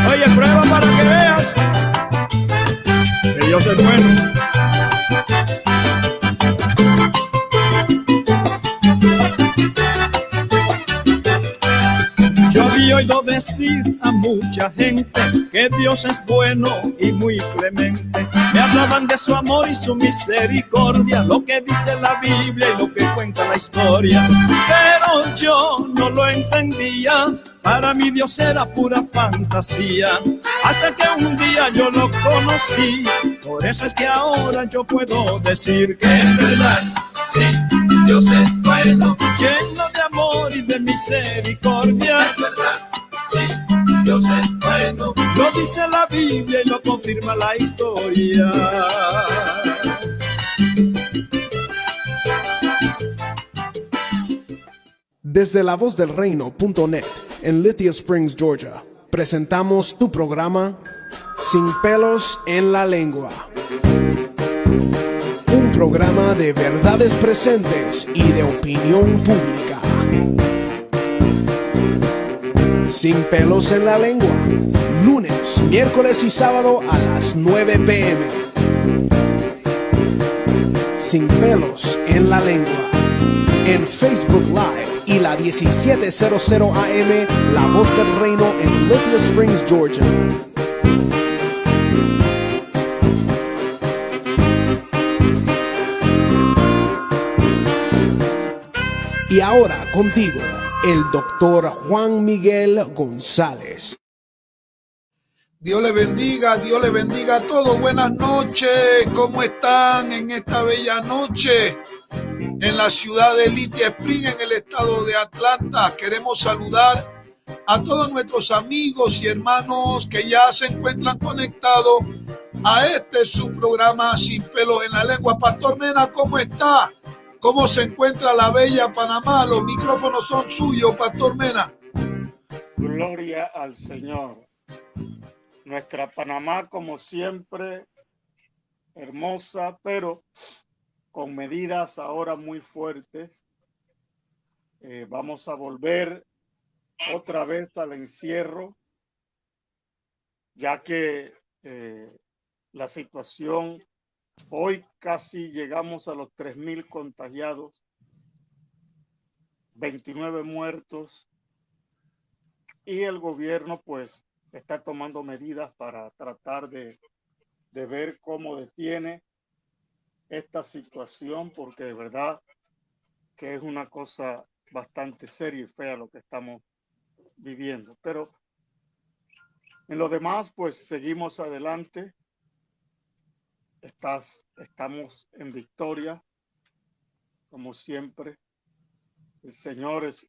Oye, prueba para que veas que yo soy bueno. Yo había oído decir a mucha gente que Dios es bueno y muy clemente. Me hablaban de su amor y su misericordia, lo que dice la Biblia y lo que cuenta la historia. Pero yo no lo entendía, para mí Dios era pura fantasía. Hasta que un día yo lo conocí, por eso es que ahora yo puedo decir que es verdad. Sí, Dios es bueno, lleno de amor y de misericordia. Es verdad, sí, Dios es bueno. Lo dice la Biblia y lo confirma la historia. Desde lavozdelreino.net en Lithia Springs, Georgia, presentamos tu programa Sin Pelos en la Lengua. Un programa de verdades presentes y de opinión pública. Sin Pelos en la Lengua, lunes, miércoles y sábado a las 9 p.m. Sin Pelos en la Lengua, en Facebook Live y la 1700 AM, La Voz del Reino en Lithia Springs, Georgia. Y ahora contigo, el doctor Juan Miguel González. Dios le bendiga a todos. Buenas noches, ¿cómo están en esta bella noche? En la ciudad de Lithia Springs, en el estado de Atlanta. Queremos saludar a todos nuestros amigos y hermanos que ya se encuentran conectados a su programa Sin Pelos en la Lengua. Pastor Mena, ¿cómo está? ¿Cómo se encuentra la bella Panamá? Los micrófonos son suyos, Pastor Mena. Gloria al Señor. Nuestra Panamá, como siempre, hermosa, pero con medidas ahora muy fuertes. Vamos a volver otra vez al encierro, ya que la situación, hoy casi llegamos a los 3,000 contagiados, 29 muertos, y el gobierno pues está tomando medidas para tratar de ver cómo detiene esta situación, porque de verdad que es una cosa bastante seria y fea lo que estamos viviendo. Pero en lo demás, pues seguimos adelante. Estamos en victoria, como siempre. El Señor es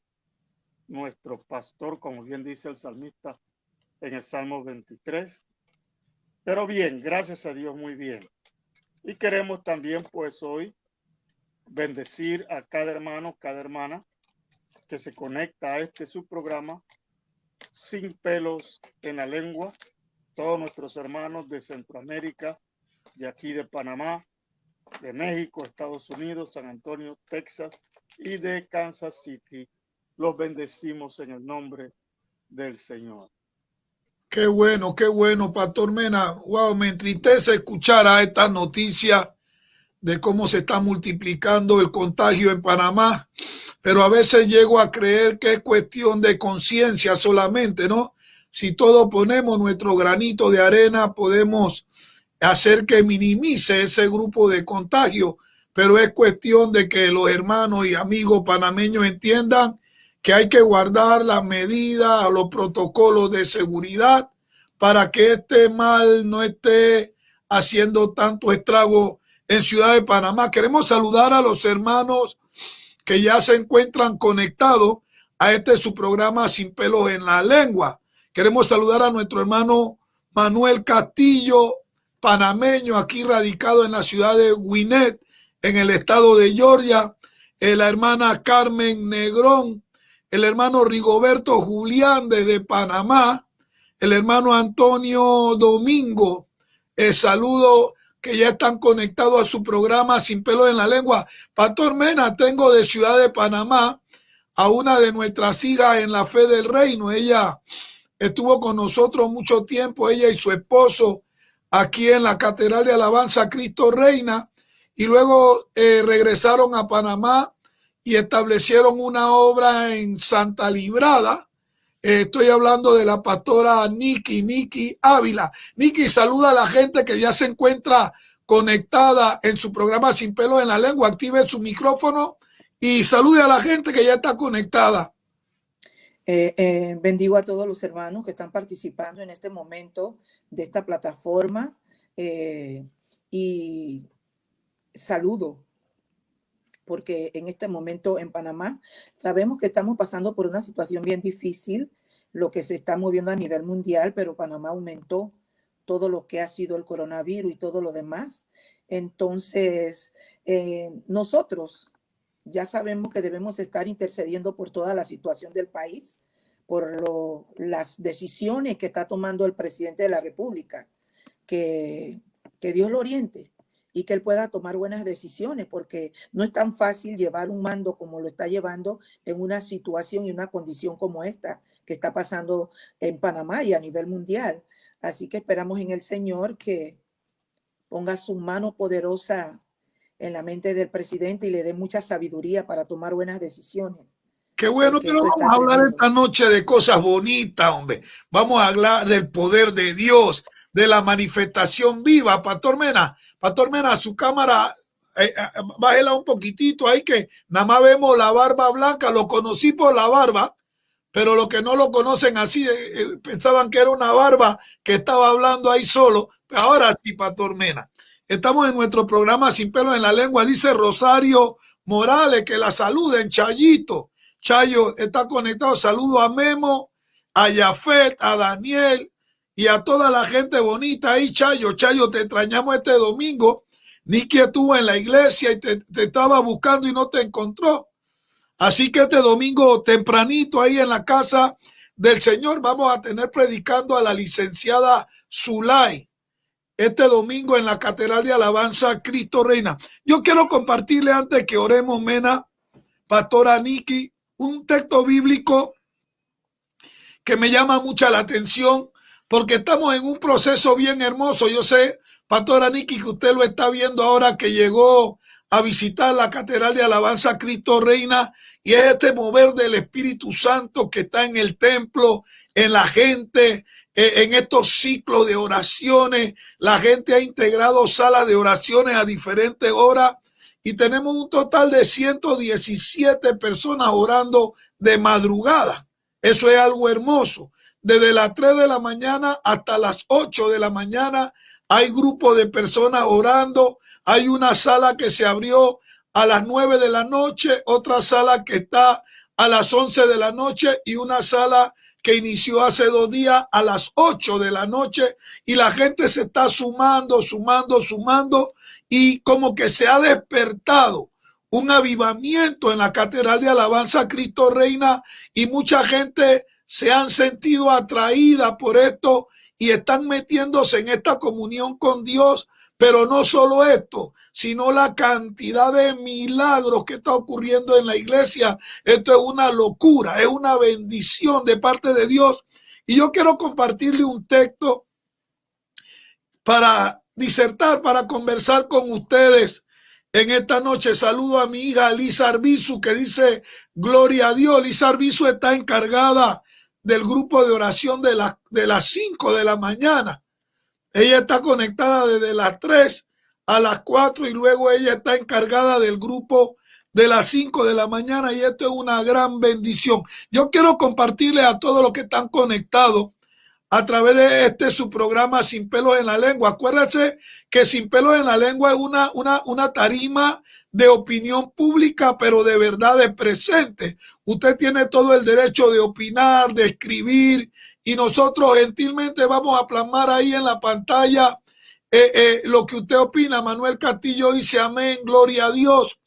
nuestro pastor, como bien dice el salmista en el Salmo 23. Pero bien, gracias a Dios, muy bien. Y queremos también, pues hoy, bendecir a cada hermano, cada hermana que se conecta a su programa Sin Pelos en la Lengua. Todos nuestros hermanos de Centroamérica, de aquí de Panamá, de México, Estados Unidos, San Antonio, Texas y de Kansas City. Los bendecimos en el nombre del Señor. Qué bueno, Pastor Mena. Wow, me entristece escuchar a esta noticia de cómo se está multiplicando el contagio en Panamá, pero a veces llego a creer que es cuestión de conciencia solamente, ¿no? Si todos ponemos nuestro granito de arena, podemos hacer que minimice ese grupo de contagio, pero es cuestión de que los hermanos y amigos panameños entiendan que hay que guardar las medidas, los protocolos de seguridad para que este mal no esté haciendo tanto estrago en Ciudad de Panamá. Queremos saludar a los hermanos que ya se encuentran conectados a su programa Sin Pelos en la Lengua. Queremos saludar a nuestro hermano Manuel Castillo, panameño, aquí radicado en la ciudad de Gwinnett, en el estado de Georgia, la hermana Carmen Negrón, el hermano Rigoberto Julián desde Panamá, el hermano Antonio Domingo. Saludo que ya están conectados a su programa Sin Pelos en la Lengua. Pastor Mena, tengo de Ciudad de Panamá a una de nuestras hijas en la fe del reino. Ella estuvo con nosotros mucho tiempo, ella y su esposo, aquí en la Catedral de Alabanza Cristo Reina, y luego regresaron a Panamá y establecieron una obra en Santa Librada. Estoy hablando de la pastora Nikki Ávila. Nikki, saluda a la gente que ya se encuentra conectada en su programa Sin Pelos en la Lengua. Active su micrófono y salude a la gente que ya está conectada. Bendigo a todos los hermanos que están participando en este momento de esta plataforma y saludo porque en este momento en Panamá sabemos que estamos pasando por una situación bien difícil, lo que se está moviendo a nivel mundial, pero Panamá aumentó todo lo que ha sido el coronavirus y todo lo demás. Entonces, nosotros ya sabemos que debemos estar intercediendo por toda la situación del país, por las decisiones que está tomando el presidente de la República, que Dios lo oriente y que él pueda tomar buenas decisiones, porque no es tan fácil llevar un mando como lo está llevando en una situación y una condición como esta que está pasando en Panamá y a nivel mundial. Así que esperamos en el Señor que ponga su mano poderosa en la mente del presidente y le dé mucha sabiduría para tomar buenas decisiones. Qué bueno, pero vamos a hablar esta noche de cosas bonitas, hombre. Vamos a hablar del poder de Dios, de la manifestación viva. Pastor Mena, su cámara, bájela un poquitito ahí que nada más vemos la barba blanca. Lo conocí por la barba, pero los que no lo conocen así pensaban que era una barba que estaba hablando ahí solo. Ahora sí, Pastor Mena. Estamos en nuestro programa Sin Pelos en la Lengua. Dice Rosario Morales que la saluden, Chayito. Chayo está conectado. Saludo a Memo, a Yafet, a Daniel y a toda la gente bonita ahí, Chayo. Chayo, te extrañamos este domingo. Nikki estuvo en la iglesia y te estaba buscando y no te encontró. Así que este domingo tempranito ahí en la casa del Señor vamos a tener predicando a la licenciada Zulay. Este domingo en la Catedral de Alabanza Cristo Reina. Yo quiero compartirle antes que oremos, Mena, pastora Nikki, un texto bíblico que me llama mucha la atención porque estamos en un proceso bien hermoso. Yo sé, pastora Nikki, que usted lo está viendo ahora que llegó a visitar la Catedral de Alabanza Cristo Reina y es este mover del Espíritu Santo que está en el templo, en la gente. En estos ciclos de oraciones, la gente ha integrado salas de oraciones a diferentes horas y tenemos un total de 117 personas orando de madrugada. Eso es algo hermoso. Desde las 3 de la mañana hasta las 8 de la mañana hay grupos de personas orando. Hay una sala que se abrió a las 9 de la noche, otra sala que está a las 11 de la noche y una sala que inició hace 2 días a las 8 de la noche y la gente se está sumando y como que se ha despertado un avivamiento en la Catedral de Alabanza Cristo Reina y mucha gente se han sentido atraída por esto y están metiéndose en esta comunión con Dios, pero no solo esto, sino la cantidad de milagros que está ocurriendo en la iglesia. Esto es una locura, es una bendición de parte de Dios. Y yo quiero compartirle un texto para disertar, para conversar con ustedes en esta noche. Saludo a mi hija Lisa Arbizu que dice, gloria a Dios. Lisa Arbizu está encargada del grupo de oración de las 5 de la mañana. Ella está conectada desde las 3 a las 4 y luego ella está encargada del grupo de las 5 de la mañana y esto es una gran bendición. Yo quiero compartirle a todos los que están conectados a través de su programa Sin Pelos en la Lengua. Acuérdense que Sin Pelos en la Lengua es una tarima de opinión pública, pero de verdad presente. Usted tiene todo el derecho de opinar, de escribir y nosotros gentilmente vamos a plasmar ahí en la pantalla lo que usted opina. Manuel Castillo dice amén, gloria a Dios.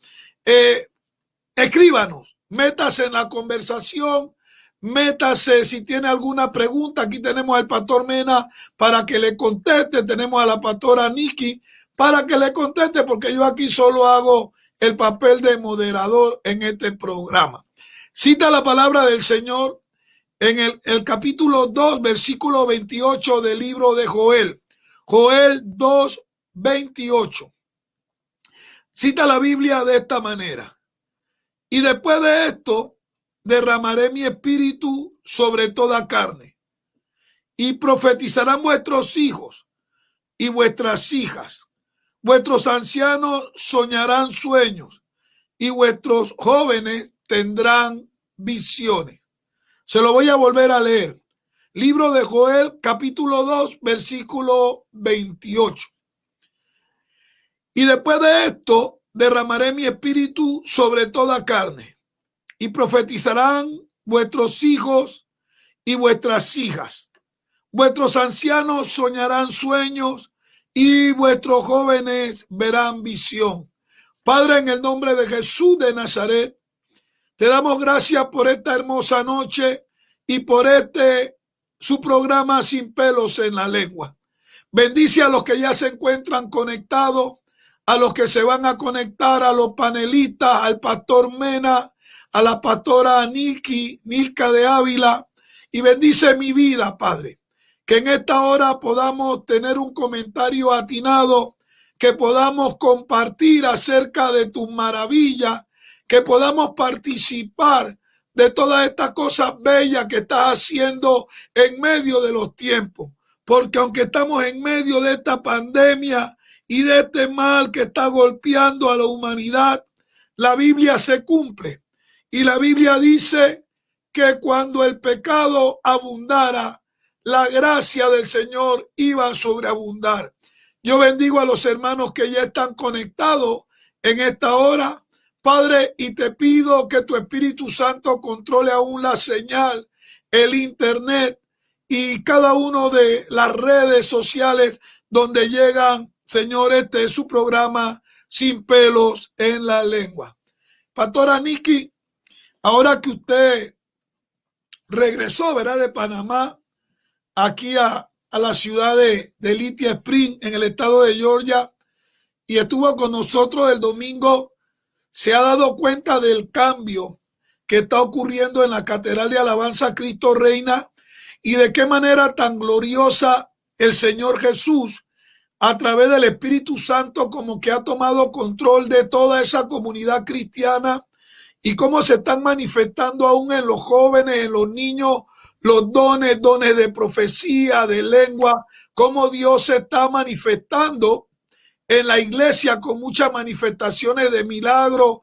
Escríbanos, métase en la conversación, métase si tiene alguna pregunta. Aquí tenemos al pastor Mena para que le conteste, tenemos a la pastora Nikki para que le conteste, porque yo aquí solo hago el papel de moderador en este programa. Cita la palabra del Señor en el capítulo 2, versículo 28 del libro de Joel. Joel 2, 28. Cita la Biblia de esta manera. Y después de esto, derramaré mi espíritu sobre toda carne, y profetizarán vuestros hijos y vuestras hijas. Vuestros ancianos soñarán sueños, y vuestros jóvenes tendrán visiones. Se lo voy a volver a leer. Libro de Joel, capítulo 2, versículo 28. Y después de esto, derramaré mi espíritu sobre toda carne, y profetizarán vuestros hijos y vuestras hijas. Vuestros ancianos soñarán sueños, y vuestros jóvenes verán visión. Padre, en el nombre de Jesús de Nazaret, te damos gracias por esta hermosa noche y por su programa Sin Pelos en la Lengua. Bendice a los que ya se encuentran conectados, a los que se van a conectar, a los panelistas, al pastor Mena, a la pastora Nilka de Ávila, y bendice mi vida, Padre, que en esta hora podamos tener un comentario atinado, que podamos compartir acerca de tus maravillas, que podamos participar de todas estas cosas bellas que estás haciendo en medio de los tiempos. Porque aunque estamos en medio de esta pandemia y de este mal que está golpeando a la humanidad, la Biblia se cumple. Y la Biblia dice que cuando el pecado abundara, la gracia del Señor iba a sobreabundar. Yo bendigo a los hermanos que ya están conectados en esta hora, Padre, y te pido que tu Espíritu Santo controle aún la señal, el internet y cada uno de las redes sociales donde llegan, Señor, este es su programa Sin Pelos en la Lengua. Pastora Niki, ahora que usted regresó, ¿verdad?, de Panamá aquí a la ciudad de Lithia Spring, en el estado de Georgia, y estuvo con nosotros el domingo, se ha dado cuenta del cambio que está ocurriendo en la Catedral de Alabanza Cristo Reina y de qué manera tan gloriosa el Señor Jesús, a través del Espíritu Santo, como que ha tomado control de toda esa comunidad cristiana, y cómo se están manifestando aún en los jóvenes, en los niños, los dones de profecía, de lengua, cómo Dios se está manifestando en la iglesia con muchas manifestaciones de milagros.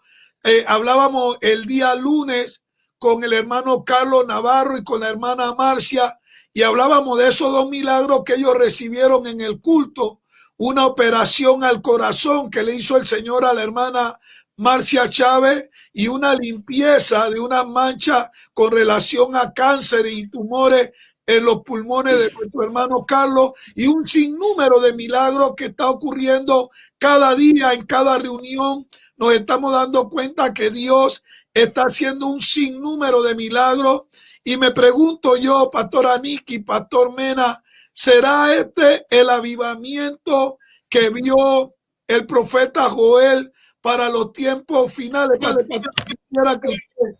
Hablábamos el día lunes con el hermano Carlos Navarro y con la hermana Marcia, y hablábamos de esos dos milagros que ellos recibieron en el culto. Una operación al corazón que le hizo el Señor a la hermana Marcia Chávez, y una limpieza de una mancha con relación a cáncer y tumores en los pulmones de nuestro hermano Carlos, y un sinnúmero de milagros que está ocurriendo cada día en cada reunión. Nos estamos dando cuenta que Dios está haciendo un sinnúmero de milagros, y me pregunto yo, pastora Niki, pastor Mena, ¿será este el avivamiento que vio el profeta Joel para los tiempos finales? Quisiera que usted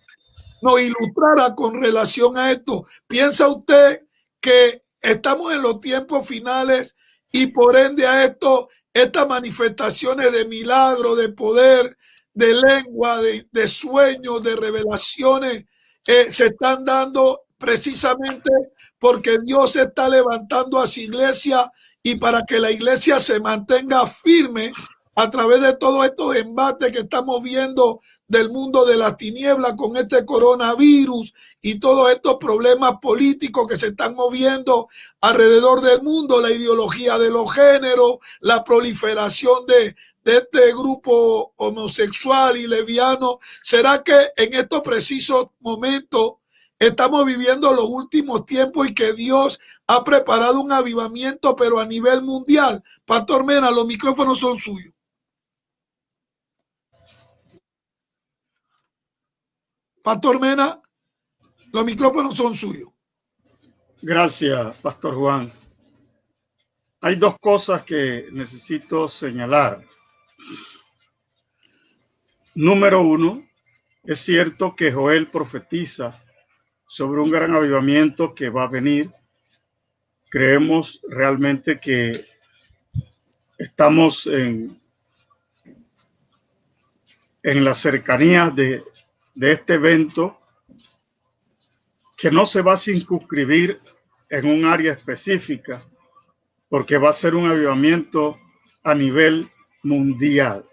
nos ilustrara con relación a esto. ¿Piensa usted que estamos en los tiempos finales y por ende a esto, estas manifestaciones de milagro, de poder, de lengua, de sueños, de revelaciones, se están dando precisamente porque Dios está levantando a su iglesia, y para que la iglesia se mantenga firme a través de todos estos embates que estamos viendo del mundo de la tiniebla con este coronavirus y todos estos problemas políticos que se están moviendo alrededor del mundo, la ideología de los géneros, la proliferación de este grupo homosexual y lesbiano? ¿Será que en estos precisos momentos estamos viviendo los últimos tiempos y que Dios ha preparado un avivamiento, pero a nivel mundial? Pastor Mena, los micrófonos son suyos. Pastor Mena, los micrófonos son suyos. Gracias, Pastor Juan. Hay dos cosas que necesito señalar. Número uno, es cierto que Joel profetiza sobre un gran avivamiento que va a venir. Creemos realmente que estamos en las cercanías de este evento, que no se va a circunscribir en un área específica, porque va a ser un avivamiento a nivel mundial.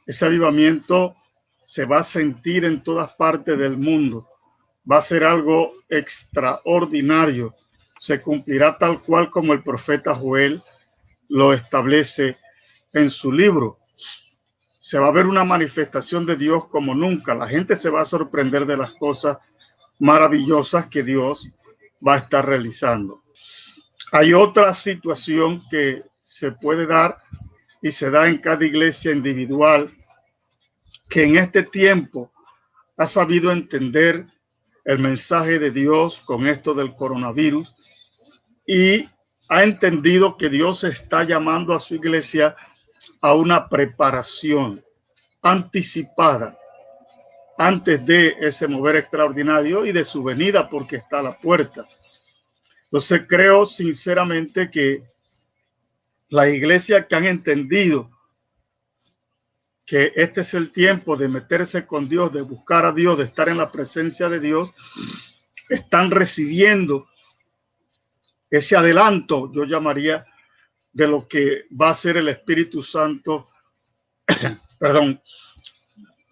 Ese avivamiento se va a sentir en todas partes del mundo. Va a ser algo extraordinario. Se cumplirá tal cual como el profeta Joel lo establece en su libro. Se va a ver una manifestación de Dios como nunca. La gente se va a sorprender de las cosas maravillosas que Dios va a estar realizando. Hay otra situación que se puede dar y se da en cada iglesia individual, que en este tiempo ha sabido entender el mensaje de Dios con esto del coronavirus y ha entendido que Dios está llamando a su iglesia a una preparación anticipada antes de ese mover extraordinario y de su venida, porque está a la puerta. Entonces creo sinceramente que las iglesias que han entendido que este es el tiempo de meterse con Dios, de buscar a Dios, de estar en la presencia de Dios, están recibiendo ese adelanto, yo llamaría, de lo que va a ser el Espíritu Santo, perdón,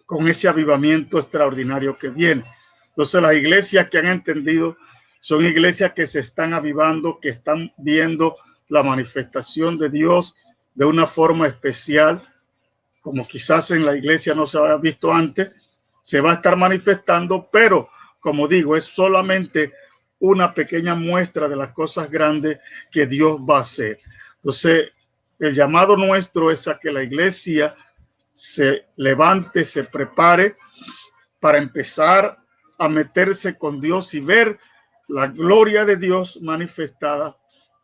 con ese avivamiento extraordinario que viene. Entonces las iglesias que han entendido son iglesias que se están avivando, que están viendo la manifestación de Dios de una forma especial, como quizás en la iglesia no se había visto antes. Se va a estar manifestando, pero como digo, es solamente una pequeña muestra de las cosas grandes que Dios va a hacer. Entonces, el llamado nuestro es a que la iglesia se levante, se prepare para empezar a meterse con Dios y ver la gloria de Dios manifestada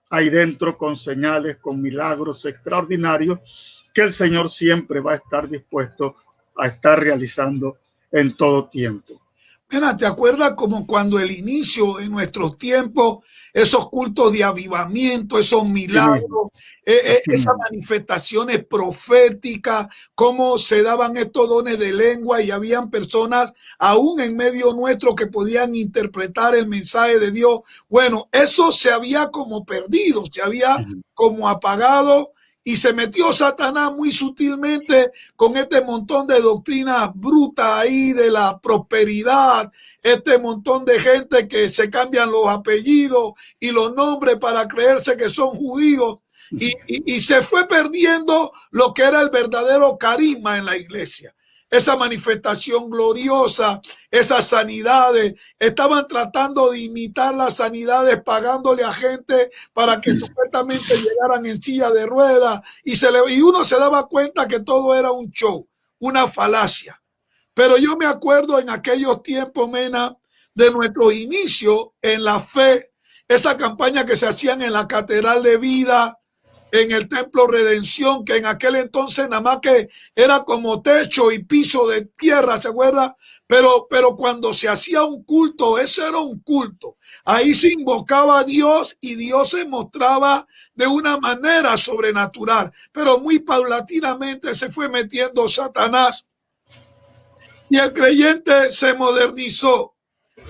ahí dentro, con señales, con milagros extraordinarios que el Señor siempre va a estar dispuesto a estar realizando en todo tiempo. Mira, ¿te acuerdas como cuando el inicio en nuestros tiempos, esos cultos de avivamiento, esos milagros, esas manifestaciones proféticas, cómo se daban estos dones de lengua y habían personas aún en medio nuestro que podían interpretar el mensaje de Dios? Bueno, eso se había como perdido, se había como apagado. Y se metió Satanás muy sutilmente con este montón de doctrinas brutas ahí de la prosperidad, este montón de gente que se cambian los apellidos y los nombres para creerse que son judíos. Y se fue perdiendo lo que era el verdadero carisma en la iglesia. Esa manifestación gloriosa, esas sanidades, estaban tratando de imitar las sanidades, pagándole a gente para que supuestamente llegaran en silla de ruedas, y uno se daba cuenta que todo era un show, una falacia. Pero yo me acuerdo en aquellos tiempos, Mena, de nuestro inicio en la fe, esa campaña que se hacían en la Catedral de Vida, en el Templo Redención, que en aquel entonces nada más que era como techo y piso de tierra, ¿se acuerda? Pero cuando se hacía un culto, ese era un culto. Ahí se invocaba a Dios y Dios se mostraba de una manera sobrenatural. Pero muy paulatinamente se fue metiendo Satanás y el creyente se modernizó.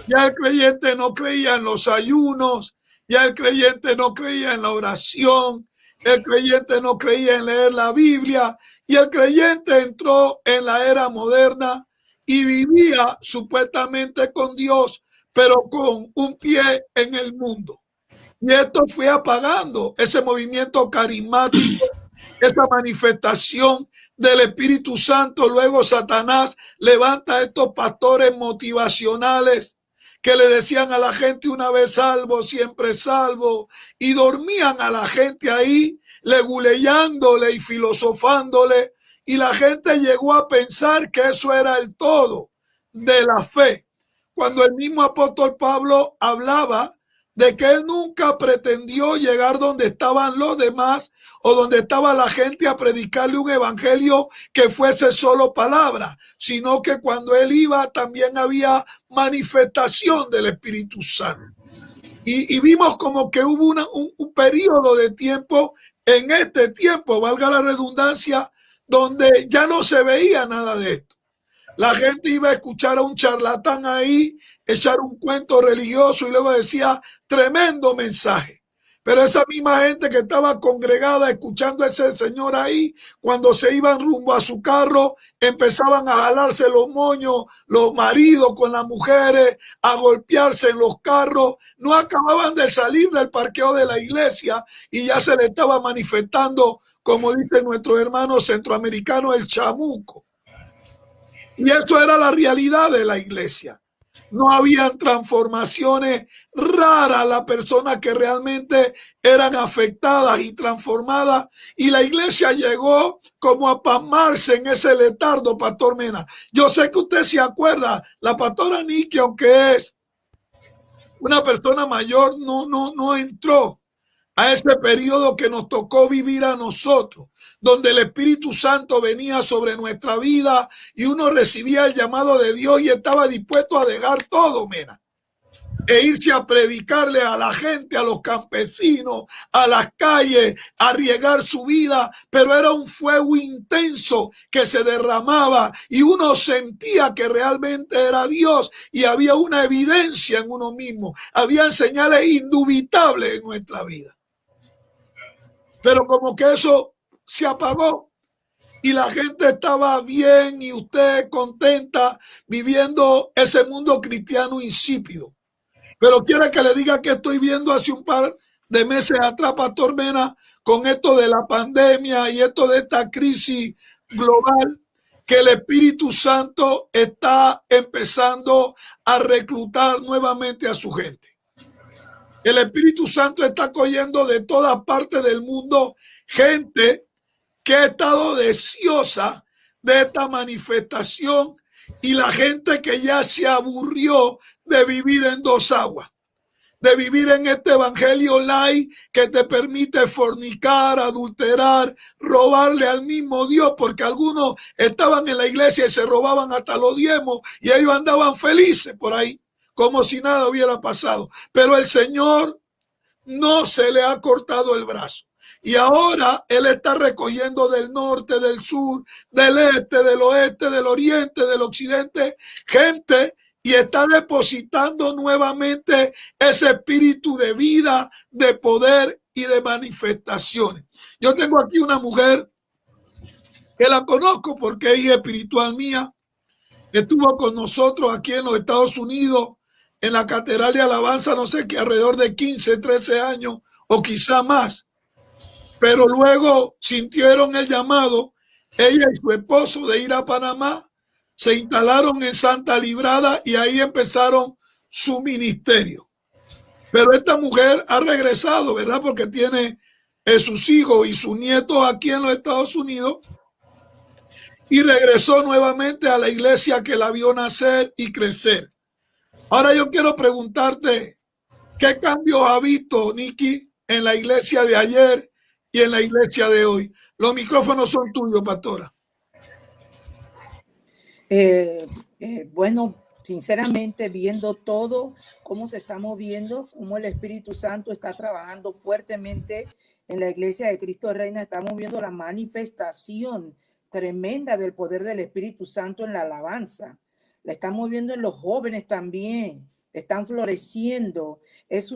Ya el creyente no creía en los ayunos, ya el creyente no creía en la oración, el creyente no creía en leer la Biblia, y el creyente entró en la era moderna y vivía supuestamente con Dios, pero con un pie en el mundo. Y esto fue apagando ese movimiento carismático, esa manifestación del Espíritu Santo. Luego Satanás levanta a estos pastores motivacionales que le decían a la gente: una vez salvo, siempre salvo, y dormían a la gente ahí, leguleyándole y filosofándole, y la gente llegó a pensar que eso era el todo de la fe, cuando el mismo apóstol Pablo hablaba de que él nunca pretendió llegar donde estaban los demás o donde estaba la gente a predicarle un evangelio que fuese solo palabra, sino que cuando él iba también había manifestación del Espíritu Santo. Y vimos como que hubo un periodo de tiempo, en este tiempo, valga la redundancia, donde ya no se veía nada de esto. La gente iba a escuchar a un charlatán ahí, echar un cuento religioso y luego decía tremendo mensaje. Pero esa misma gente que estaba congregada escuchando a ese señor ahí, cuando se iban rumbo a su carro, empezaban a jalarse los moños, los maridos con las mujeres, a golpearse en los carros. No acababan de salir del parqueo de la iglesia y ya se le estaba manifestando, como dice nuestro hermano centroamericano, el chamuco. Y eso era la realidad de la iglesia. No habían transformaciones raras, las personas que realmente eran afectadas y transformadas. Y la iglesia llegó como a pasmarse en ese letardo, Pastor Mena. Yo sé que usted se acuerda, la pastora Niki, aunque es una persona mayor, no entró a ese periodo que nos tocó vivir a nosotros, donde el Espíritu Santo venía sobre nuestra vida y uno recibía el llamado de Dios y estaba dispuesto a dejar todo, mira, e irse a predicarle a la gente, a los campesinos, a las calles, a arriesgar su vida, pero era un fuego intenso que se derramaba y uno sentía que realmente era Dios y había una evidencia en uno mismo, había señales indubitables en nuestra vida. Pero como que eso se apagó y la gente estaba bien y usted contenta viviendo ese mundo cristiano insípido. Pero quiere que le diga que estoy viendo hace un par de meses atrás, Pastor Mena, con esto de la pandemia y esto de esta crisis global, que el Espíritu Santo está empezando a reclutar nuevamente a su gente. El Espíritu Santo está cogiendo de todas partes del mundo gente que ha estado deseosa de esta manifestación y la gente que ya se aburrió de vivir en dos aguas, de vivir en este evangelio light que te permite fornicar, adulterar, robarle al mismo Dios, porque algunos estaban en la iglesia y se robaban hasta los diezmos y ellos andaban felices por ahí, como si nada hubiera pasado. Pero el Señor no se le ha cortado el brazo. Y ahora Él está recogiendo del norte, del sur, del este, del oeste, del oriente, del occidente, gente, y está depositando nuevamente ese espíritu de vida, de poder y de manifestaciones. Yo tengo aquí una mujer que la conozco porque ella es espiritual mía. Estuvo con nosotros aquí en los Estados Unidos en la Catedral de Alabanza, no sé qué, alrededor de 15, 13 años o quizá más. Pero luego sintieron el llamado, ella y su esposo, de ir a Panamá, se instalaron en Santa Librada y ahí empezaron su ministerio. Pero esta mujer ha regresado, ¿verdad? Porque tiene sus hijos y sus nietos aquí en los Estados Unidos y regresó nuevamente a la iglesia que la vio nacer y crecer. Ahora yo quiero preguntarte, ¿qué cambios ha visto, Niki, en la iglesia de ayer y en la iglesia de hoy? Los micrófonos son tuyos, pastora. Bueno, sinceramente, viendo todo, cómo se está moviendo, cómo el Espíritu Santo está trabajando fuertemente en la iglesia de Cristo Reina, estamos viendo la manifestación tremenda del poder del Espíritu Santo en la alabanza. La estamos viendo en los jóvenes también, están floreciendo. Es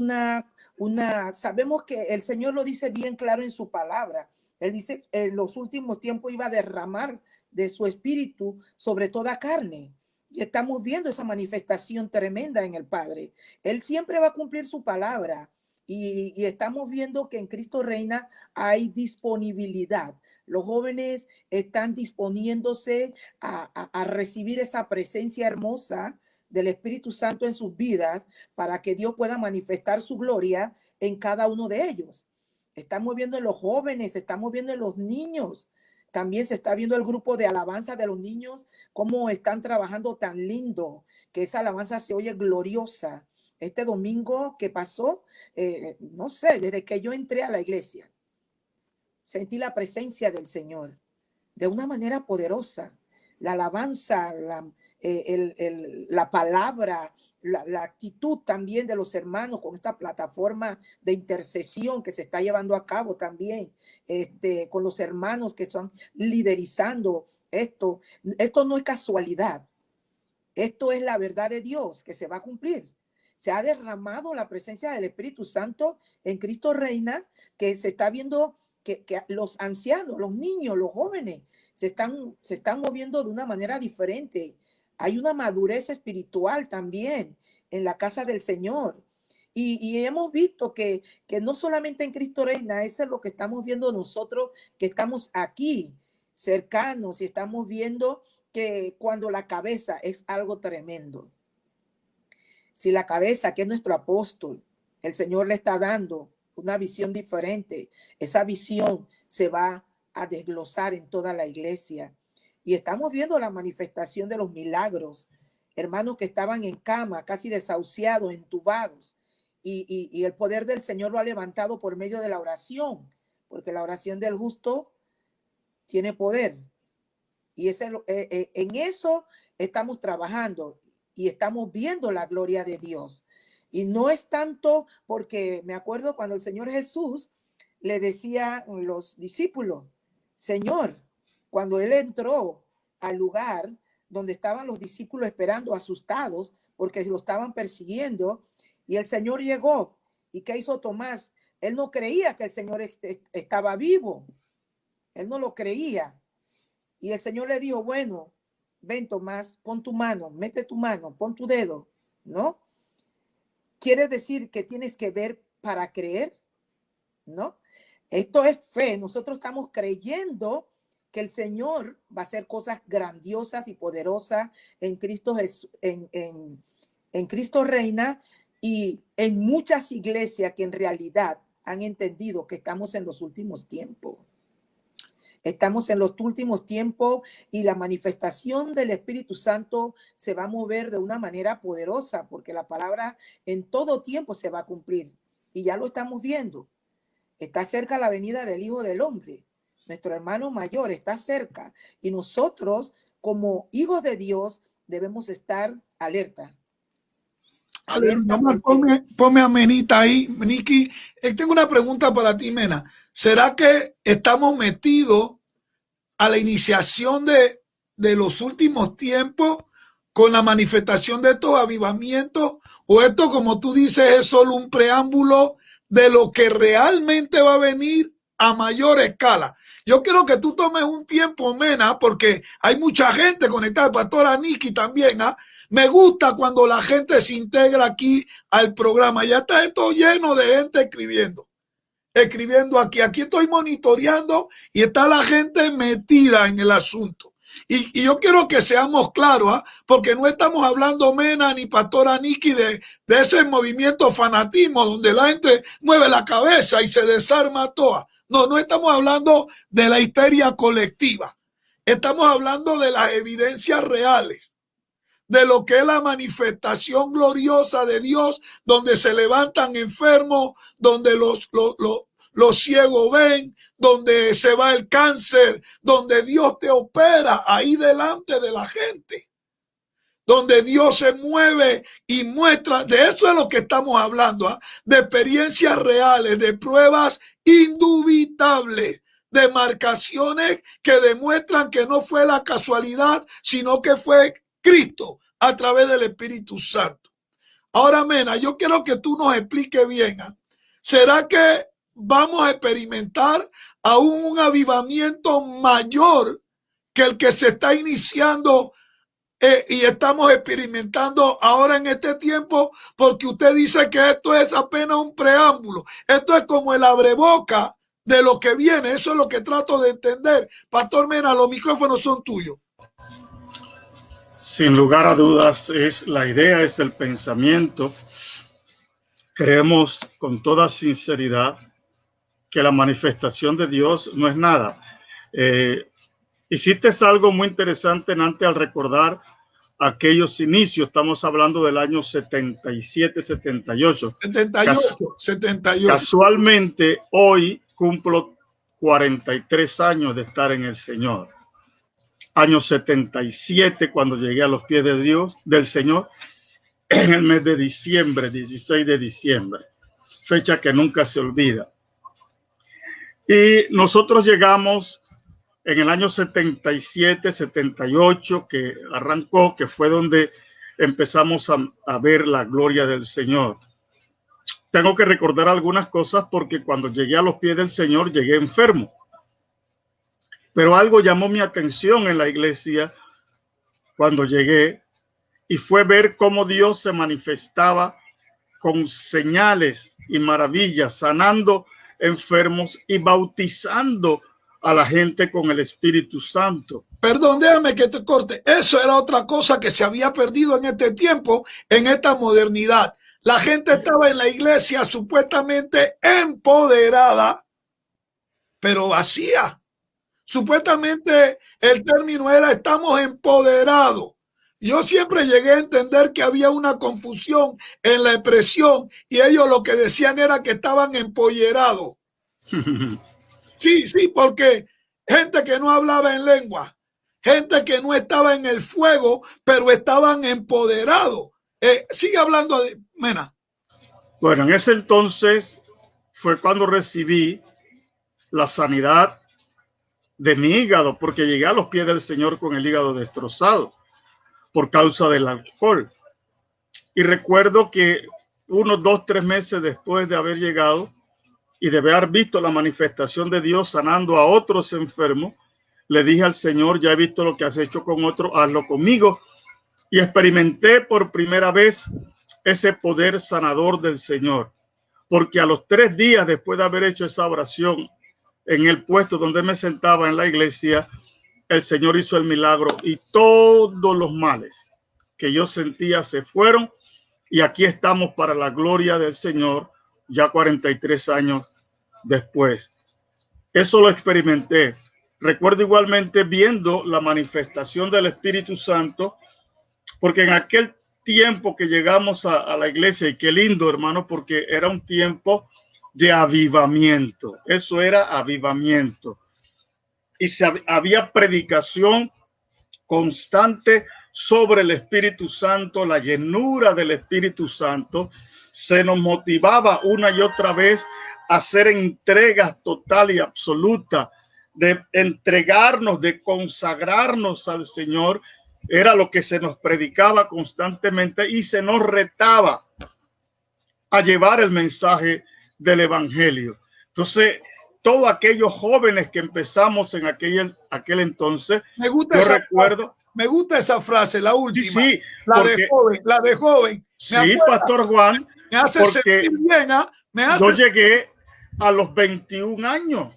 sabemos que el Señor lo dice bien claro en su palabra. Él dice en los últimos tiempos iba a derramar de su espíritu sobre toda carne. Y estamos viendo esa manifestación tremenda en el Padre. Él siempre va a cumplir su palabra. Y estamos viendo que en Cristo Reina hay disponibilidad. Los jóvenes están disponiéndose a recibir esa presencia hermosa del Espíritu Santo en sus vidas para que Dios pueda manifestar su gloria en cada uno de ellos. Estamos viendo en los jóvenes, estamos viendo en los niños. También se está viendo el grupo de alabanza de los niños, cómo están trabajando tan lindo, que esa alabanza se oye gloriosa. este domingo que pasó, no sé, desde que yo entré a la iglesia, sentí la presencia del Señor de una manera poderosa. La alabanza, la palabra, la actitud también de los hermanos con esta plataforma de intercesión que se está llevando a cabo también, con los hermanos que están liderizando esto. Esto no es casualidad. Esto es la verdad de Dios que se va a cumplir. Se ha derramado la presencia del Espíritu Santo en Cristo Reina, que se está viendo que los ancianos, los niños, los jóvenes se están moviendo de una manera diferente. Hay una madurez espiritual también en la casa del Señor. Y hemos visto que no solamente en Cristo Reina, eso es lo que estamos viendo nosotros que estamos aquí cercanos y estamos viendo que cuando la cabeza es algo tremendo. Si la cabeza, que es nuestro apóstol, el Señor le está dando una visión diferente, esa visión se va a desglosar en toda la iglesia. Y estamos viendo la manifestación de los milagros. Hermanos que estaban en cama, casi desahuciados, entubados. Y el poder del Señor lo ha levantado por medio de la oración, porque la oración del justo tiene poder. Y en eso estamos trabajando y estamos viendo la gloria de Dios. Y no es tanto porque me acuerdo cuando el Señor Jesús le decía a los discípulos, Señor, cuando él entró al lugar donde estaban los discípulos esperando asustados porque lo estaban persiguiendo, y el Señor llegó. ¿Y qué hizo Tomás? Él no creía que el Señor estaba vivo. Él no lo creía. Y el Señor le dijo, bueno, ven Tomás, pon tu mano, mete tu mano, pon tu dedo, ¿no? ¿Quiere decir que tienes que ver para creer? ¿No? Esto es fe. Nosotros estamos creyendo que el Señor va a hacer cosas grandiosas y poderosas en Cristo Jesús, en Cristo Reina, y en muchas iglesias que en realidad han entendido que estamos en los últimos tiempos. Estamos en los últimos tiempos y la manifestación del Espíritu Santo se va a mover de una manera poderosa, porque la palabra en todo tiempo se va a cumplir. Y ya lo estamos viendo. Está cerca la venida del Hijo del Hombre. Nuestro hermano mayor está cerca. Y nosotros, como hijos de Dios, debemos estar alerta. Ponme a Menita ahí, Nicky. Tengo una pregunta para ti, Mena. ¿Será que estamos metidos a la iniciación de los últimos tiempos con la manifestación de estos avivamientos? ¿O esto, como tú dices, es solo un preámbulo de lo que realmente va a venir a mayor escala? Yo quiero que tú tomes un tiempo, Mena, porque hay mucha gente conectada, pastora Nicky también, ¿ah? Me gusta cuando la gente se integra aquí al programa. Ya está esto lleno de gente escribiendo aquí. Aquí estoy monitoreando y está la gente metida en el asunto. Y yo quiero que seamos claros, ¿eh? Porque no estamos hablando, Mena ni pastora Nicky, de ese movimiento fanatismo donde la gente mueve la cabeza y se desarma toda. No, no estamos hablando de la histeria colectiva. Estamos hablando de las evidencias reales, de lo que es la manifestación gloriosa de Dios, donde se levantan enfermos, donde los ciegos ven, donde se va el cáncer, donde Dios te opera ahí delante de la gente, donde Dios se mueve y muestra. De eso es lo que estamos hablando, ¿eh? De experiencias reales, de pruebas indubitables, de marcaciones que demuestran que no fue la casualidad, sino que fue Cristo a través del Espíritu Santo. Ahora, Mena, yo quiero que tú nos expliques bien, ¿eh? ¿Será que vamos a experimentar aún un avivamiento mayor que el que se está iniciando y estamos experimentando ahora en este tiempo? Porque usted dice que esto es apenas un preámbulo. Esto es como el abreboca de lo que viene. Eso es lo que trato de entender. Pastor Mena, los micrófonos son tuyos. Sin lugar a dudas, la idea es el pensamiento. Creemos con toda sinceridad que la manifestación de Dios no es nada. Hiciste algo muy interesante, Nante, al recordar aquellos inicios. Estamos hablando del año 77, 78. 78. Casualmente, hoy cumplo 43 años de estar en el Señor. Año 77, cuando llegué a los pies de Dios, del Señor, en el mes de diciembre, 16 de diciembre, fecha que nunca se olvida. Y nosotros llegamos en el año 77, 78, que arrancó, que fue donde empezamos a ver la gloria del Señor. Tengo que recordar algunas cosas porque cuando llegué a los pies del Señor llegué enfermo. Pero algo llamó mi atención en la iglesia cuando llegué y fue ver cómo Dios se manifestaba con señales y maravillas, sanando enfermos y bautizando a la gente con el Espíritu Santo. Perdón, déjame que te corte. Eso era otra cosa que se había perdido en este tiempo, en esta modernidad. La gente estaba en la iglesia supuestamente empoderada, pero vacía. Supuestamente el término era estamos empoderados. Yo siempre llegué a entender que había una confusión en la expresión y ellos lo que decían era que estaban empollerados. Sí, porque gente que no hablaba en lengua, gente que no estaba en el fuego, pero estaban empoderados. Sigue hablando de Mena. Bueno, en ese entonces fue cuando recibí la sanidad de mi hígado, porque llegué a los pies del Señor con el hígado destrozado por causa del alcohol. Y recuerdo que unos 2, 3 meses después de haber llegado y de haber visto la manifestación de Dios sanando a otros enfermos, le dije al Señor, ya he visto lo que has hecho con otros, hazlo conmigo. Y experimenté por primera vez ese poder sanador del Señor, porque a los 3 días después de haber hecho esa oración en el puesto donde me sentaba en la iglesia, el Señor hizo el milagro y todos los males que yo sentía se fueron, y aquí estamos para la gloria del Señor ya 43 años después. Eso lo experimenté. Recuerdo igualmente viendo la manifestación del Espíritu Santo, porque en aquel tiempo que llegamos a la iglesia, y qué lindo, hermano, porque era un tiempo de avivamiento. Eso era avivamiento. Y había predicación constante sobre el Espíritu Santo, la llenura del Espíritu Santo. Se nos motivaba una y otra vez a hacer entregas total y absoluta, de entregarnos, de consagrarnos al Señor. Era lo que se nos predicaba constantemente y se nos retaba a llevar el mensaje del Evangelio. Entonces, todos aquellos jóvenes que empezamos en aquel entonces, me gusta esa frase, la última. Sí, la de joven. Sí, Pastor Juan, me hace sentir bien, yo llegué a los 21 años,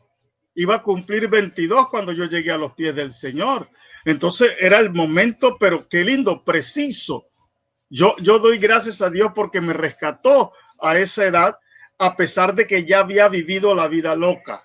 iba a cumplir 22 cuando yo llegué a los pies del Señor. Entonces era el momento, pero qué lindo, preciso. Yo doy gracias a Dios porque me rescató a esa edad, a pesar de que ya había vivido la vida loca.